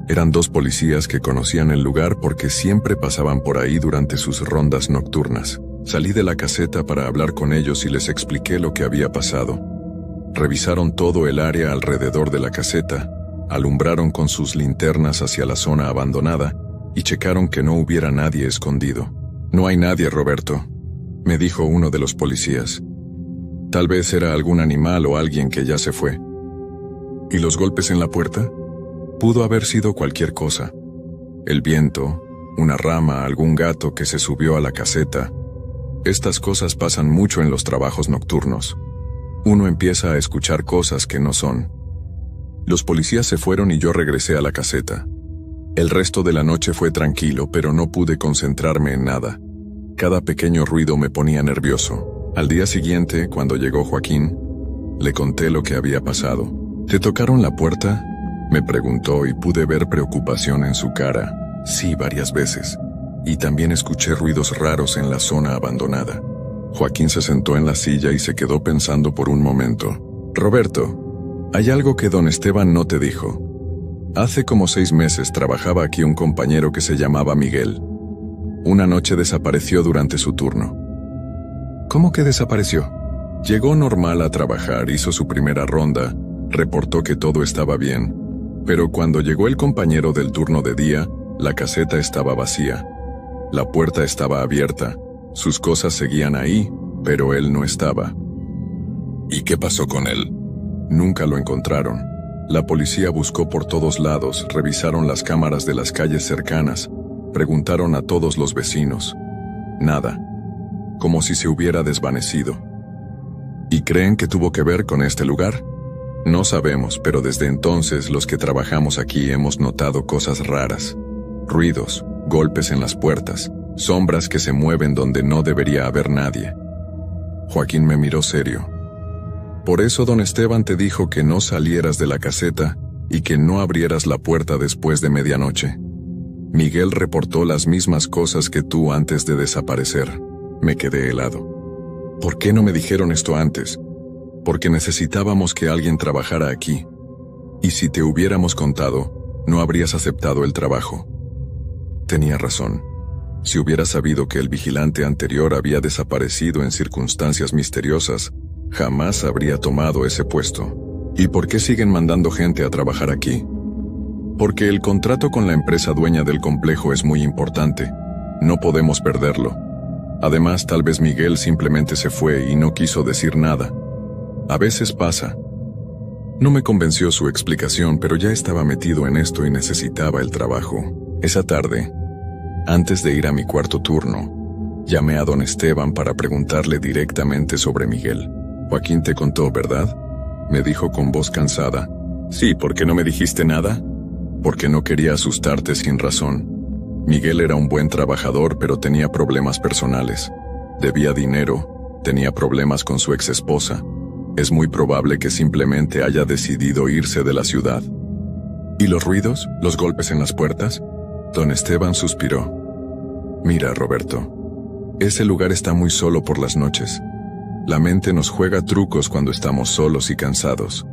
Eran 2 policías que conocían el lugar porque siempre pasaban por ahí durante sus rondas nocturnas. Salí de la caseta para hablar con ellos y les expliqué lo que había pasado. Revisaron todo el área alrededor de la caseta, alumbraron con sus linternas hacia la zona abandonada y checaron que no hubiera nadie escondido. No hay nadie, Roberto, me dijo uno de los policías. Tal vez era algún animal o alguien que ya se fue. ¿Y los golpes en la puerta? Pudo haber sido cualquier cosa. El viento, una rama, algún gato que se subió a la caseta. Estas cosas pasan mucho en los trabajos nocturnos. Uno empieza a escuchar cosas que no son. Los policías se fueron y yo regresé a la caseta. El resto de la noche fue tranquilo, pero no pude concentrarme en nada. Cada pequeño ruido me ponía nervioso. Al día siguiente, cuando llegó Joaquín, le conté lo que había pasado. ¿Te tocaron la puerta?, me preguntó y pude ver preocupación en su cara. Sí, varias veces. Y también escuché ruidos raros en la zona abandonada. Joaquín se sentó en la silla y se quedó pensando por un momento. Roberto, hay algo que don Esteban no te dijo. Hace como 6 meses trabajaba aquí un compañero que se llamaba Miguel. Una noche desapareció durante su turno. ¿Cómo que desapareció? Llegó normal a trabajar, hizo su primera ronda, reportó que todo estaba bien, pero cuando llegó el compañero del turno de día, la caseta estaba vacía. La puerta estaba abierta, sus cosas seguían ahí, pero él no estaba. ¿Y qué pasó con él? Nunca lo encontraron. La policía buscó por todos lados, revisaron las cámaras de las calles cercanas, preguntaron a todos los vecinos. Nada. Como si se hubiera desvanecido. ¿Y creen que tuvo que ver con este lugar? No sabemos, pero desde entonces los que trabajamos aquí hemos notado cosas raras. Ruidos, golpes en las puertas, sombras que se mueven donde no debería haber nadie. Joaquín me miró serio. Por eso don Esteban te dijo que no salieras de la caseta y que no abrieras la puerta después de medianoche. Miguel reportó las mismas cosas que tú antes de desaparecer. Me quedé helado. ¿Por qué no me dijeron esto antes? Porque necesitábamos que alguien trabajara aquí. Y si te hubiéramos contado, no habrías aceptado el trabajo. Tenía razón. Si hubiera sabido que el vigilante anterior había desaparecido en circunstancias misteriosas, jamás habría tomado ese puesto. ¿Y por qué siguen mandando gente a trabajar aquí? Porque el contrato con la empresa dueña del complejo es muy importante. No podemos perderlo. Además, tal vez Miguel simplemente se fue y no quiso decir nada. A veces pasa. No me convenció su explicación, pero ya estaba metido en esto y necesitaba el trabajo. Esa tarde, antes de ir a mi cuarto turno, llamé a don Esteban para preguntarle directamente sobre Miguel. Joaquín te contó, ¿verdad? Me dijo con voz cansada. Sí, ¿por qué no me dijiste nada? Porque no quería asustarte sin razón. Miguel era un buen trabajador, pero tenía problemas personales. Debía dinero, tenía problemas con su exesposa. Es muy probable que simplemente haya decidido irse de la ciudad. ¿Y los ruidos? ¿Los golpes en las puertas? Don Esteban suspiró. Mira, Roberto, ese lugar está muy solo por las noches. La mente nos juega trucos cuando estamos solos y cansados.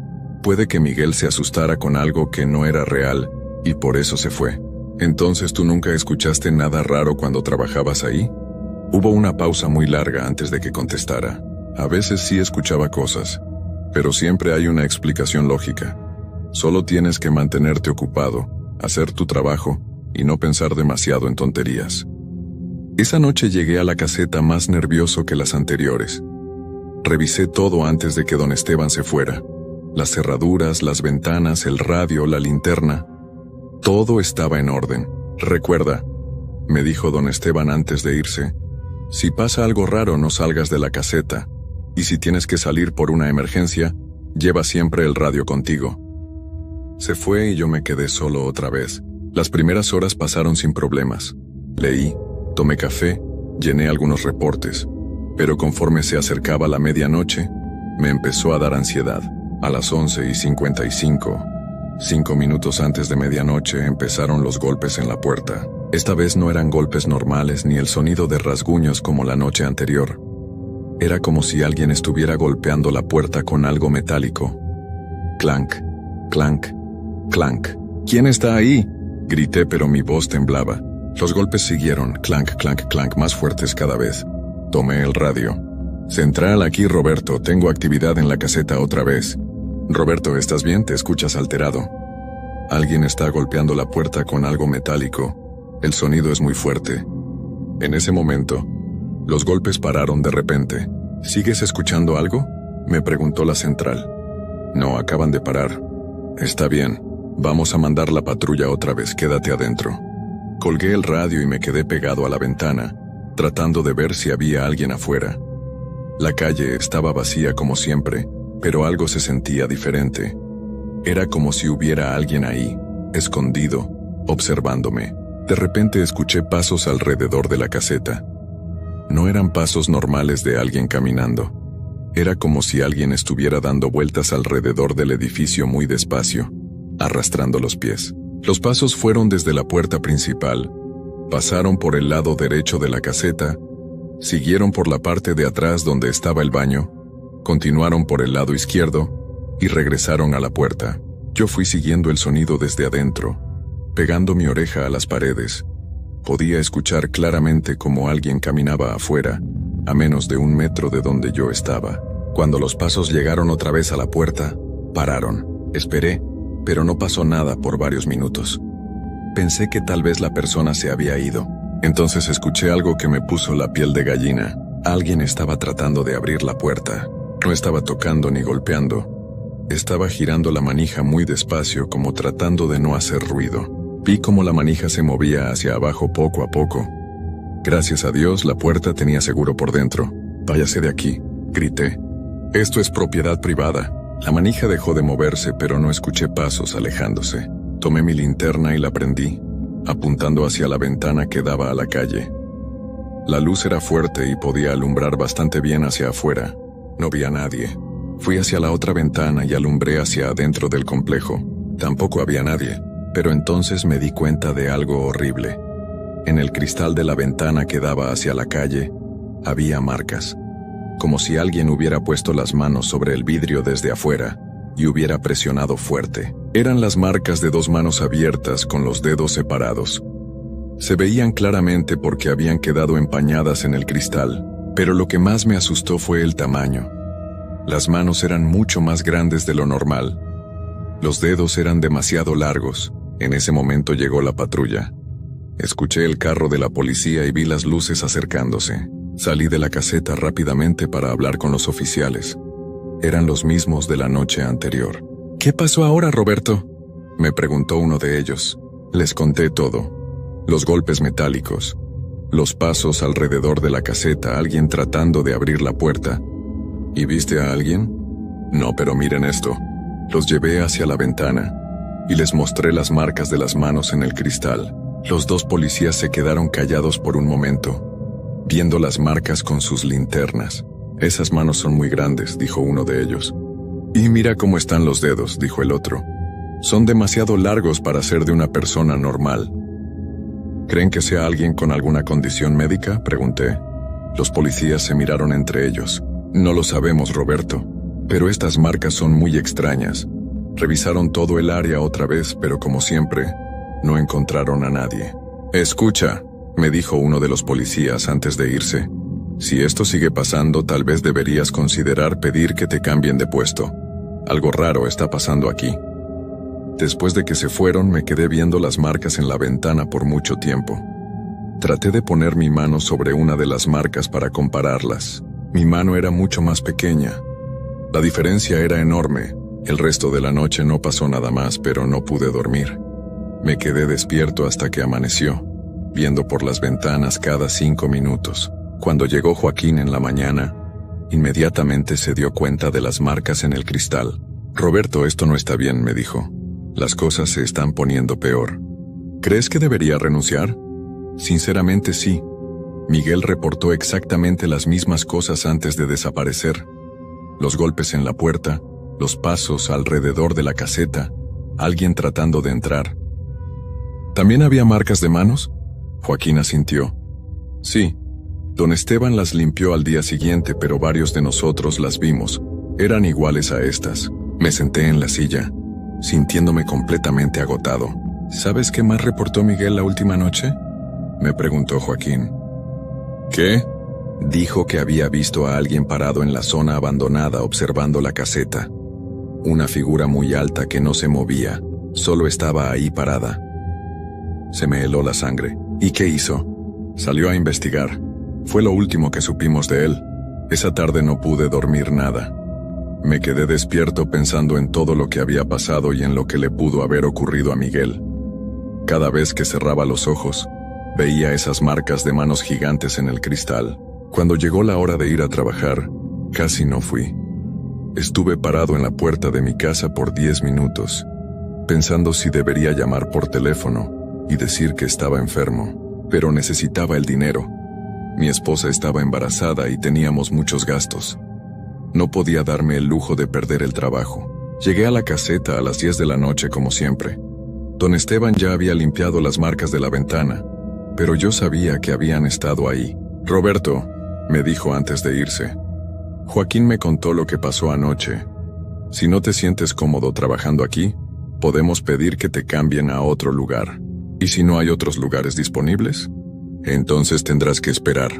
Puede que Miguel se asustara con algo que no era real, y por eso se fue. ¿Entonces tú nunca escuchaste nada raro cuando trabajabas ahí? Hubo una pausa muy larga antes de que contestara. A veces sí escuchaba cosas, pero siempre hay una explicación lógica. Solo tienes que mantenerte ocupado, hacer tu trabajo y no pensar demasiado en tonterías. Esa noche llegué a la caseta más nervioso que las anteriores. Revisé todo antes de que don Esteban se fuera. Las cerraduras, las ventanas, el radio, la linterna. Todo estaba en orden. Recuerda, me dijo don Esteban antes de irse, si pasa algo raro no salgas de la caseta, y si tienes que salir por una emergencia, lleva siempre el radio contigo. Se fue y yo me quedé solo otra vez. Las primeras horas pasaron sin problemas. Leí, tomé café, llené algunos reportes, pero conforme se acercaba la medianoche, me empezó a dar ansiedad. A las 11:55, 5 minutos antes de medianoche, empezaron los golpes en la puerta. Esta vez no eran golpes normales ni el sonido de rasguños como la noche anterior. Era como si alguien estuviera golpeando la puerta con algo metálico. Clank, clank, clank. ¿Quién está ahí?, grité, pero mi voz temblaba. Los golpes siguieron, clank, clank, clank, más fuertes cada vez. Tomé el radio. Central, aquí Roberto, tengo actividad en la caseta otra vez. Roberto, ¿estás bien? Te escuchas alterado. Alguien está golpeando la puerta con algo metálico. El sonido es muy fuerte. En ese momento, los golpes pararon de repente. ¿Sigues escuchando algo?, me preguntó la central. No, acaban de parar. Está bien, vamos a mandar la patrulla otra vez, quédate adentro. Colgué el radio y me quedé pegado a la ventana, tratando de ver si había alguien afuera. La calle estaba vacía como siempre, pero algo se sentía diferente. Era como si hubiera alguien ahí, escondido, observándome. De repente escuché pasos alrededor de la caseta. No eran pasos normales de alguien caminando. Era como si alguien estuviera dando vueltas alrededor del edificio muy despacio, arrastrando los pies. Los pasos fueron desde la puerta principal, pasaron por el lado derecho de la caseta, siguieron por la parte de atrás donde estaba el baño, continuaron por el lado izquierdo y regresaron a la puerta. Yo fui siguiendo el sonido desde adentro, pegando mi oreja a las paredes. Podía escuchar claramente cómo alguien caminaba afuera, a menos de 1 metro de donde yo estaba. Cuando los pasos llegaron otra vez a la puerta, pararon. Esperé, pero no pasó nada por varios minutos. Pensé que tal vez la persona se había ido. Entonces escuché algo que me puso la piel de gallina. Alguien estaba tratando de abrir la puerta. No estaba tocando ni golpeando. Estaba girando la manija muy despacio, como tratando de no hacer ruido. Vi cómo la manija se movía hacia abajo poco a poco. Gracias a Dios, la puerta tenía seguro por dentro. «Váyase de aquí», grité. «Esto es propiedad privada». La manija dejó de moverse, pero no escuché pasos alejándose. Tomé mi linterna y la prendí, apuntando hacia la ventana que daba a la calle. La luz era fuerte y podía alumbrar bastante bien hacia afuera. No vi a nadie. Fui hacia la otra ventana y alumbré hacia adentro del complejo. Tampoco había nadie. Pero entonces me di cuenta de algo horrible. En el cristal de la ventana que daba hacia la calle, había marcas. Como si alguien hubiera puesto las manos sobre el vidrio desde afuera y hubiera presionado fuerte. Eran las marcas de 2 manos abiertas con los dedos separados. Se veían claramente porque habían quedado empañadas en el cristal, pero lo que más me asustó fue el tamaño. Las manos eran mucho más grandes de lo normal. Los dedos eran demasiado largos. En ese momento llegó la patrulla. Escuché el carro de la policía y vi las luces acercándose. Salí de la caseta rápidamente para hablar con los oficiales. Eran los mismos de la noche anterior. «¿Qué pasó ahora, Roberto?», me preguntó uno de ellos. Les conté todo. Los golpes metálicos, los pasos alrededor de la caseta, alguien tratando de abrir la puerta. «¿Y viste a alguien?». «No, pero miren esto». Los llevé hacia la ventana y les mostré las marcas de las manos en el cristal. Los dos policías se quedaron callados por un momento, viendo las marcas con sus linternas. Esas manos son muy grandes, dijo uno de ellos. Y mira cómo están los dedos, dijo el otro. Son demasiado largos para ser de una persona normal. ¿Creen que sea alguien con alguna condición médica?, pregunté. Los policías se miraron entre ellos. No lo sabemos, Roberto, pero estas marcas son muy extrañas. Revisaron todo el área otra vez, pero como siempre, no encontraron a nadie. Escucha, me dijo uno de los policías antes de irse. Si esto sigue pasando, tal vez deberías considerar pedir que te cambien de puesto. Algo raro está pasando aquí. Después de que se fueron, me quedé viendo las marcas en la ventana por mucho tiempo. Traté de poner mi mano sobre una de las marcas para compararlas. Mi mano era mucho más pequeña. La diferencia era enorme. El resto de la noche no pasó nada más, pero no pude dormir. Me quedé despierto hasta que amaneció, viendo por las ventanas cada 5 minutos. Cuando llegó Joaquín en la mañana, inmediatamente se dio cuenta de las marcas en el cristal. Roberto, esto no está bien, me dijo. Las cosas se están poniendo peor. ¿Crees que debería renunciar? Sinceramente sí. Miguel reportó exactamente las mismas cosas antes de desaparecer. Los golpes en la puerta, los pasos alrededor de la caseta, alguien tratando de entrar. ¿También había marcas de manos? Joaquín asintió. Sí. Don Esteban las limpió al día siguiente, pero varios de nosotros las vimos. Eran iguales a estas. Me senté en la silla, sintiéndome completamente agotado. ¿Sabes qué más reportó Miguel la última noche?, me preguntó Joaquín. ¿Qué? Dijo que había visto a alguien parado en la zona abandonada observando la caseta. Una figura muy alta que no se movía, solo estaba ahí parada. Se me heló la sangre. ¿Y qué hizo? Salió a investigar. Fue lo último que supimos de él. Esa tarde no pude dormir nada. Me quedé despierto pensando en todo lo que había pasado y en lo que le pudo haber ocurrido a Miguel. Cada vez que cerraba los ojos, veía esas marcas de manos gigantes en el cristal. Cuando llegó la hora de ir a trabajar, casi no fui. Estuve parado en la puerta de mi casa por 10 minutos, pensando si debería llamar por teléfono y decir que estaba enfermo, pero necesitaba el dinero. Mi esposa estaba embarazada y teníamos muchos gastos. No podía darme el lujo de perder el trabajo. Llegué a la caseta a las 10 de la noche como siempre. Don Esteban ya había limpiado las marcas de la ventana, pero yo sabía que habían estado ahí. Roberto, me dijo antes de irse. Joaquín me contó lo que pasó anoche. Si no te sientes cómodo trabajando aquí, podemos pedir que te cambien a otro lugar. ¿Y si no hay otros lugares disponibles? Entonces tendrás que esperar.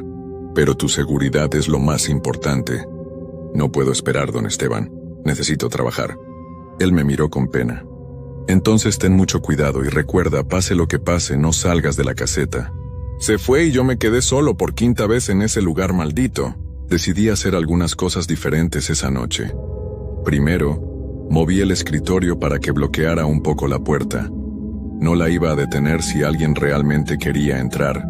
Pero tu seguridad es lo más importante. No puedo esperar, don Esteban. Necesito trabajar. Él me miró con pena. Entonces ten mucho cuidado y recuerda, pase lo que pase, no salgas de la caseta. Se fue y yo me quedé solo por 5ª vez en ese lugar maldito. Decidí hacer algunas cosas diferentes esa noche. Primero, moví el escritorio para que bloqueara un poco la puerta. No la iba a detener si alguien realmente quería entrar,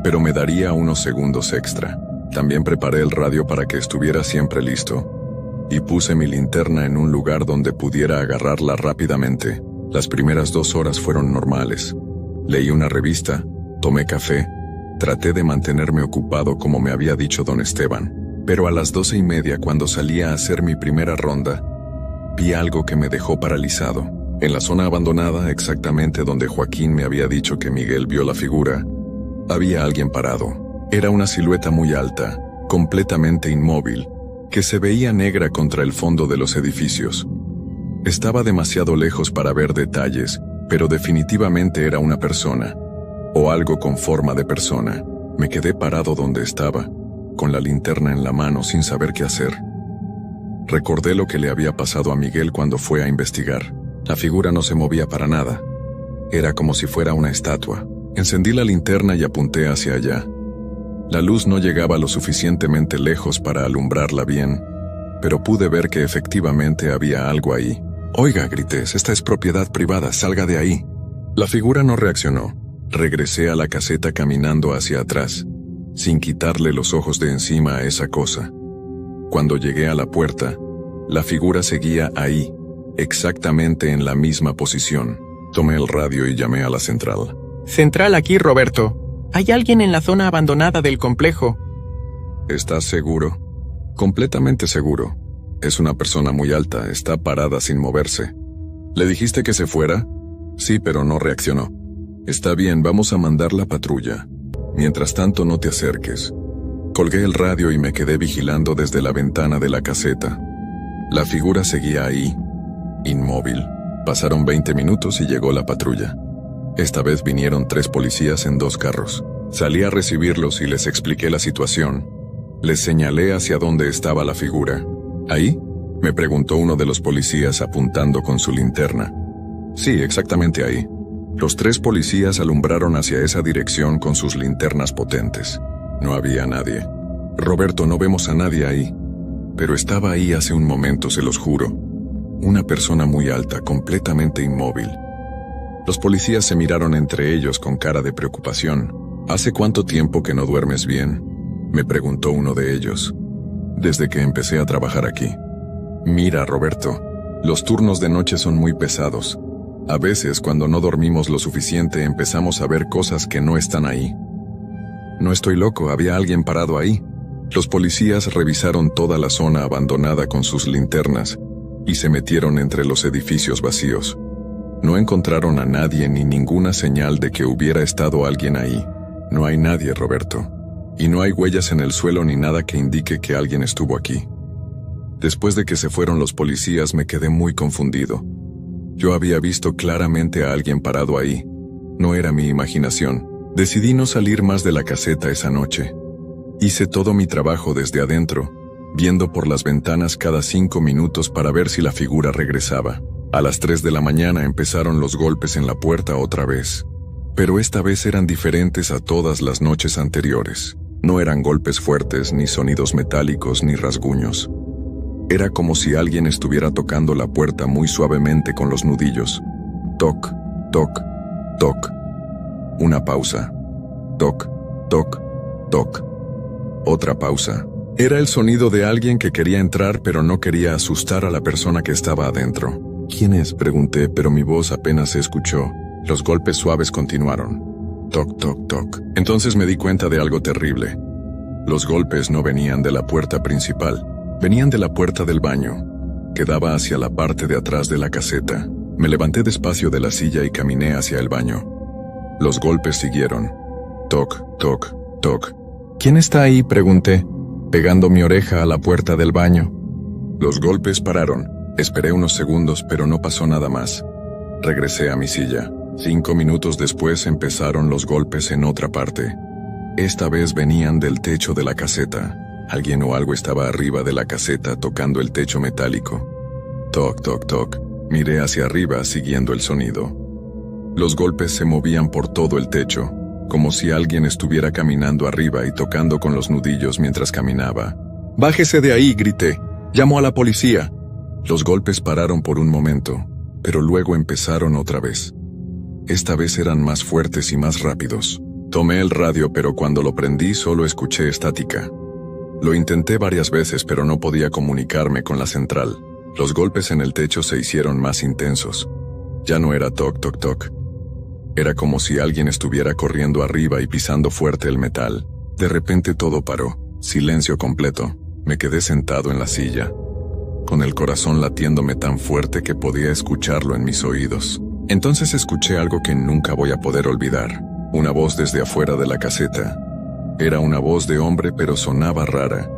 pero me daría unos segundos extra. También preparé el radio para que estuviera siempre listo, y puse mi linterna en un lugar donde pudiera agarrarla rápidamente. Las primeras 2 horas fueron normales. Leí una revista, tomé café, traté de mantenerme ocupado como me había dicho don Esteban, pero a las 12:30, cuando salí a hacer mi primera ronda, vi algo que me dejó paralizado. En la zona abandonada, exactamente donde Joaquín me había dicho que Miguel vio la figura, había alguien parado. Era una silueta muy alta, completamente inmóvil, que se veía negra contra el fondo de los edificios. Estaba demasiado lejos para ver detalles, pero definitivamente era una persona, o algo con forma de persona. Me quedé parado donde estaba, con la linterna en la mano sin saber qué hacer. Recordé lo que le había pasado a Miguel cuando fue a investigar. La figura no se movía para nada. Era como si fuera una estatua. Encendí la linterna y apunté hacia allá. La luz no llegaba lo suficientemente lejos para alumbrarla bien, pero pude ver que efectivamente había algo ahí. «Oiga», grité, «esta es propiedad privada, salga de ahí». La figura no reaccionó. Regresé a la caseta caminando hacia atrás, sin quitarle los ojos de encima a esa cosa. Cuando llegué a la puerta, la figura seguía ahí, exactamente en la misma posición. Tomé el radio y llamé a la central. Central aquí, Roberto. Hay alguien en la zona abandonada del complejo. ¿Estás seguro? Completamente seguro. Es una persona muy alta, está parada sin moverse. ¿Le dijiste que se fuera? Sí, pero no reaccionó. Está bien, vamos a mandar la patrulla. Mientras tanto, no te acerques. Colgué el radio y me quedé vigilando desde la ventana de la caseta. La figura seguía ahí, inmóvil. Pasaron 20 minutos y llegó la patrulla. Esta vez vinieron 3 policías en 2 carros. Salí a recibirlos y les expliqué la situación. Les señalé hacia dónde estaba la figura. ¿Ahí?, me preguntó uno de los policías apuntando con su linterna. Sí, exactamente ahí. Los 3 policías alumbraron hacia esa dirección con sus linternas potentes. No había nadie. Roberto, no vemos a nadie ahí. Pero estaba ahí hace un momento, se los juro. Una persona muy alta, completamente inmóvil. Los policías se miraron entre ellos con cara de preocupación. ¿Hace cuánto tiempo que no duermes bien?, me preguntó uno de ellos. Desde que empecé a trabajar aquí. Mira, Roberto, los turnos de noche son muy pesados. A veces, cuando no dormimos lo suficiente, empezamos a ver cosas que no están ahí. No estoy loco, había alguien parado ahí. Los policías revisaron toda la zona abandonada con sus linternas y se metieron entre los edificios vacíos. No encontraron a nadie ni ninguna señal de que hubiera estado alguien ahí. No hay nadie, Roberto. Y no hay huellas en el suelo ni nada que indique que alguien estuvo aquí. Después de que se fueron los policías me quedé muy confundido. Yo había visto claramente a alguien parado ahí. No era mi imaginación. Decidí no salir más de la caseta esa noche. Hice todo mi trabajo desde adentro, viendo por las ventanas cada 5 minutos para ver si la figura regresaba. A las 3 de la mañana empezaron los golpes en la puerta otra vez. Pero esta vez eran diferentes a todas las noches anteriores. No eran golpes fuertes, ni sonidos metálicos, ni rasguños. Era como si alguien estuviera tocando la puerta muy suavemente con los nudillos. Toc, toc, toc. Una pausa. Toc, toc, toc. Otra pausa. Era el sonido de alguien que quería entrar pero no quería asustar a la persona que estaba adentro. ¿Quién es?, pregunté, pero mi voz apenas se escuchó. Los golpes suaves continuaron. Toc, toc, toc. Entonces me di cuenta de algo terrible. Los golpes no venían de la puerta principal. Venían de la puerta del baño, que daba hacia la parte de atrás de la caseta. Me levanté despacio de la silla y caminé hacia el baño. Los golpes siguieron. Toc, toc, toc. ¿Quién está ahí?, pregunté, pegando mi oreja a la puerta del baño. Los golpes pararon. Esperé unos segundos, pero no pasó nada más. Regresé a mi silla. 5 minutos después empezaron los golpes en otra parte. Esta vez venían del techo de la caseta. Alguien o algo estaba arriba de la caseta tocando el techo metálico. Toc, toc, toc. Miré hacia arriba siguiendo el sonido. Los golpes se movían por todo el techo, como si alguien estuviera caminando arriba y tocando con los nudillos mientras caminaba. «¡Bájese de ahí!», grité. «¡Llamo a la policía!». Los golpes pararon por un momento, pero luego empezaron otra vez. Esta vez eran más fuertes y más rápidos. Tomé el radio, pero cuando lo prendí solo escuché estática. Lo intenté varias veces, pero no podía comunicarme con la central. Los golpes en el techo se hicieron más intensos. Ya no era toc, toc, toc. Era como si alguien estuviera corriendo arriba y pisando fuerte el metal. De repente todo paró. Silencio completo. Me quedé sentado en la silla, con el corazón latiéndome tan fuerte que podía escucharlo en mis oídos. Entonces escuché algo que nunca voy a poder olvidar. Una voz desde afuera de la caseta. Era una voz de hombre, pero sonaba rara,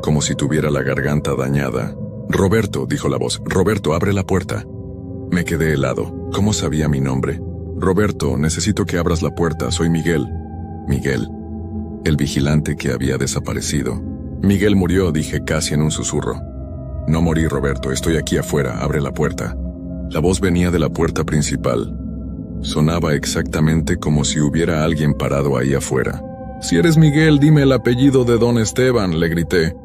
como si tuviera la garganta dañada. «Roberto», dijo la voz. «Roberto, abre la puerta». Me quedé helado. ¿Cómo sabía mi nombre? «Roberto, necesito que abras la puerta, soy Miguel». Miguel, el vigilante que había desaparecido. «Miguel murió», dije casi en un susurro. «No morí, Roberto, estoy aquí afuera, abre la puerta». La voz venía de la puerta principal. Sonaba exactamente como si hubiera alguien parado ahí afuera. «Si eres Miguel, dime el apellido de don Esteban», le grité.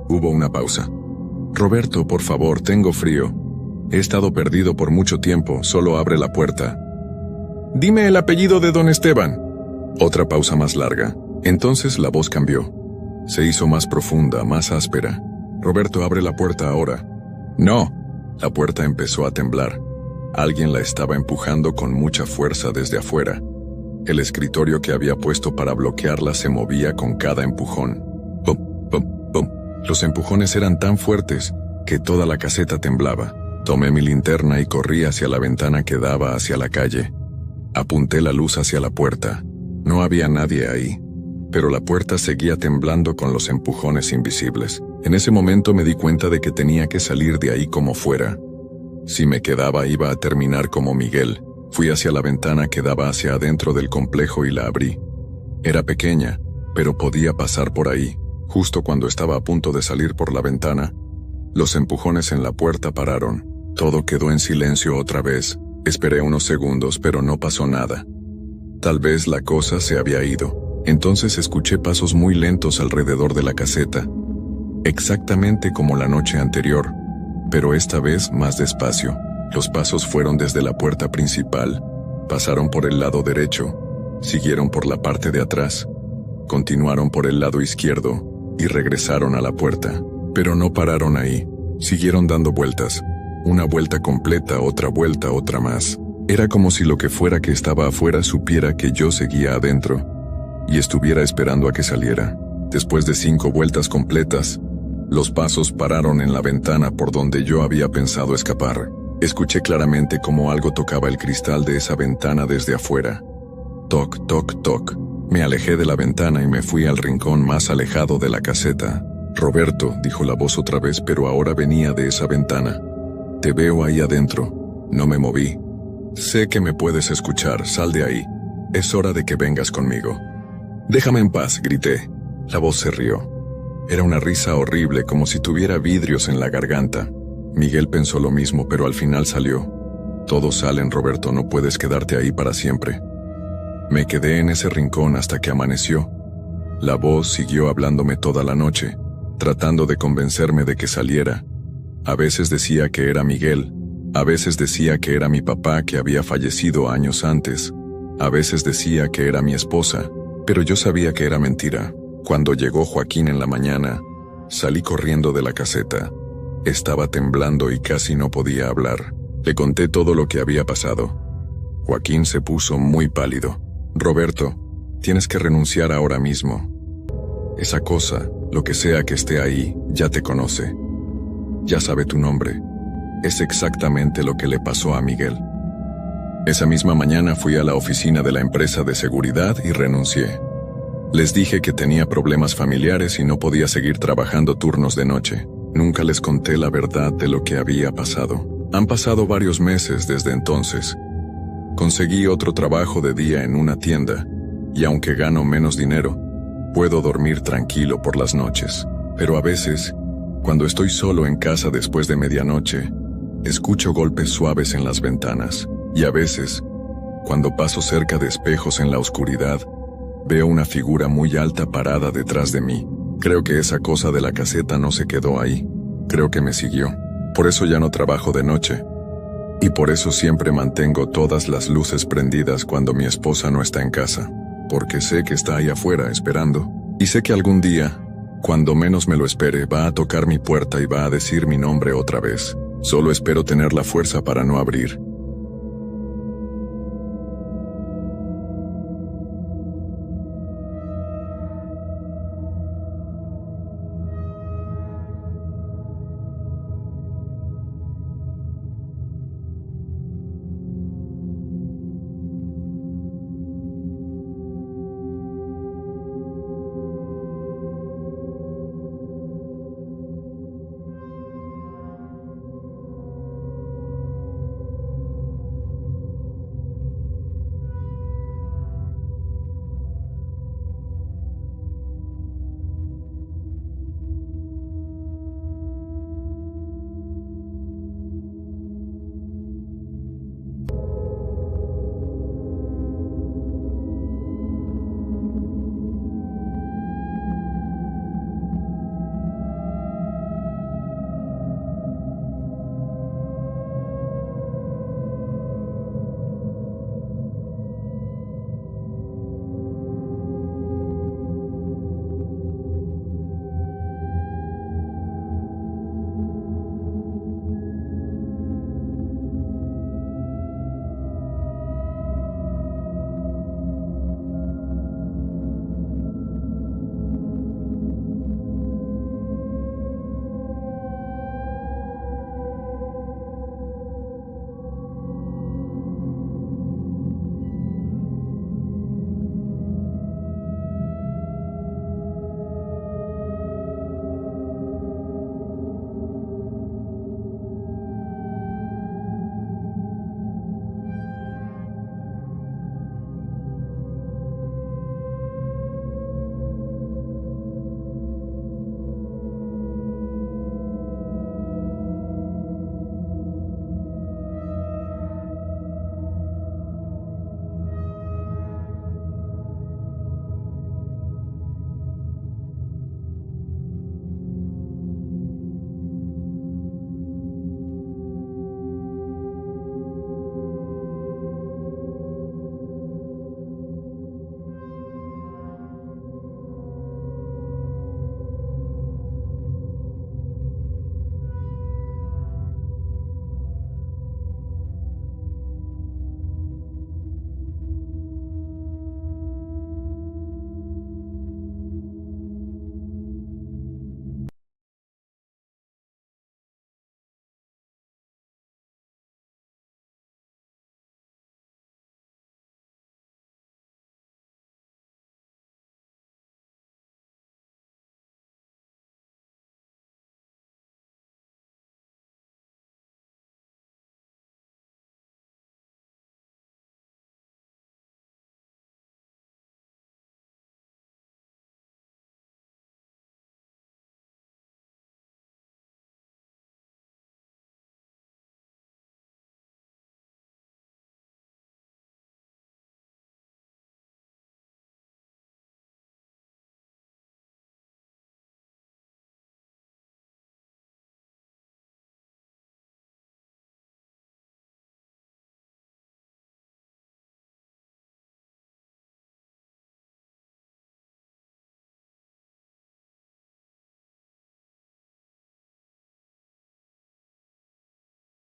Hubo una pausa. «Roberto, por favor, tengo frío. He estado perdido por mucho tiempo, solo abre la puerta». «Dime el apellido de don Esteban». Otra pausa más larga. Entonces la voz cambió. Se hizo más profunda, más áspera. «Roberto, abre la puerta ahora». «No». La puerta empezó a temblar. Alguien la estaba empujando con mucha fuerza desde afuera. El escritorio que había puesto para bloquearla se movía con cada empujón. ¡Pum, pum, pum! Los empujones eran tan fuertes que toda la caseta temblaba. Tomé mi linterna y corrí hacia la ventana que daba hacia la calle. Apunté la luz hacia la puerta. No había nadie ahí, pero la puerta seguía temblando con los empujones invisibles. En ese momento me di cuenta de que tenía que salir de ahí como fuera. Si me quedaba iba a terminar como Miguel. Fui hacia la ventana que daba hacia adentro del complejo y la abrí. Era pequeña, pero podía pasar por ahí. Justo cuando estaba a punto de salir por la ventana, los empujones en la puerta pararon. Todo quedó en silencio otra vez. Esperé unos segundos, pero no pasó nada. Tal vez la cosa se había ido. Entonces escuché pasos muy lentos alrededor de la caseta, exactamente como la noche anterior, pero esta vez más despacio. Los pasos fueron desde la puerta principal, pasaron por el lado derecho, siguieron por la parte de atrás, continuaron por el lado izquierdo y regresaron a la puerta. Pero no pararon ahí, siguieron dando vueltas. Una vuelta completa, otra más. Era como si lo que fuera que estaba afuera supiera que yo seguía adentro y estuviera esperando a que saliera. Después de 5 vueltas completas, los pasos pararon en la ventana por donde yo había pensado escapar. Escuché claramente cómo algo tocaba el cristal de esa ventana desde afuera. Toc, toc, toc. Me alejé de la ventana y me fui al rincón más alejado de la caseta. Roberto, dijo la voz otra vez, pero ahora venía de esa ventana. Te veo ahí adentro. No me moví. Sé que me puedes escuchar, sal de ahí. Es hora de que vengas conmigo. Déjame en paz, grité. La voz se rió. Era una risa horrible, como si tuviera vidrios en la garganta. Miguel pensó lo mismo, pero al final salió. Todos salen, Roberto, no puedes quedarte ahí para siempre. Me quedé en ese rincón hasta que amaneció. La voz siguió hablándome toda la noche, tratando de convencerme de que saliera. A veces decía que era Miguel, a veces decía que era mi papá que había fallecido años antes, a veces decía que era mi esposa, pero yo sabía que era mentira. Cuando llegó Joaquín en la mañana, salí corriendo de la caseta. Estaba temblando y casi no podía hablar. Le conté todo lo que había pasado. Joaquín se puso muy pálido. Roberto, tienes que renunciar ahora mismo. Esa cosa, lo que sea que esté ahí, ya te conoce. Ya sabe tu nombre. Es exactamente lo que le pasó a Miguel. Esa misma mañana fui a la oficina de la empresa de seguridad y renuncié. Les dije que tenía problemas familiares y no podía seguir trabajando turnos de noche. Nunca les conté la verdad de lo que había pasado. Han pasado varios meses desde entonces. Conseguí otro trabajo de día en una tienda, y aunque gano menos dinero, puedo dormir tranquilo por las noches. Pero a veces, cuando estoy solo en casa después de medianoche, escucho golpes suaves en las ventanas. Y a veces, cuando paso cerca de espejos en la oscuridad, veo una figura muy alta parada detrás de mí. Creo que esa cosa de la caseta no se quedó ahí. Creo que me siguió. Por eso ya no trabajo de noche. Y por eso siempre mantengo todas las luces prendidas cuando mi esposa no está en casa. Porque sé que está ahí afuera esperando. Y sé que algún día, cuando menos me lo espere, va a tocar mi puerta y va a decir mi nombre otra vez. Solo espero tener la fuerza para no abrir.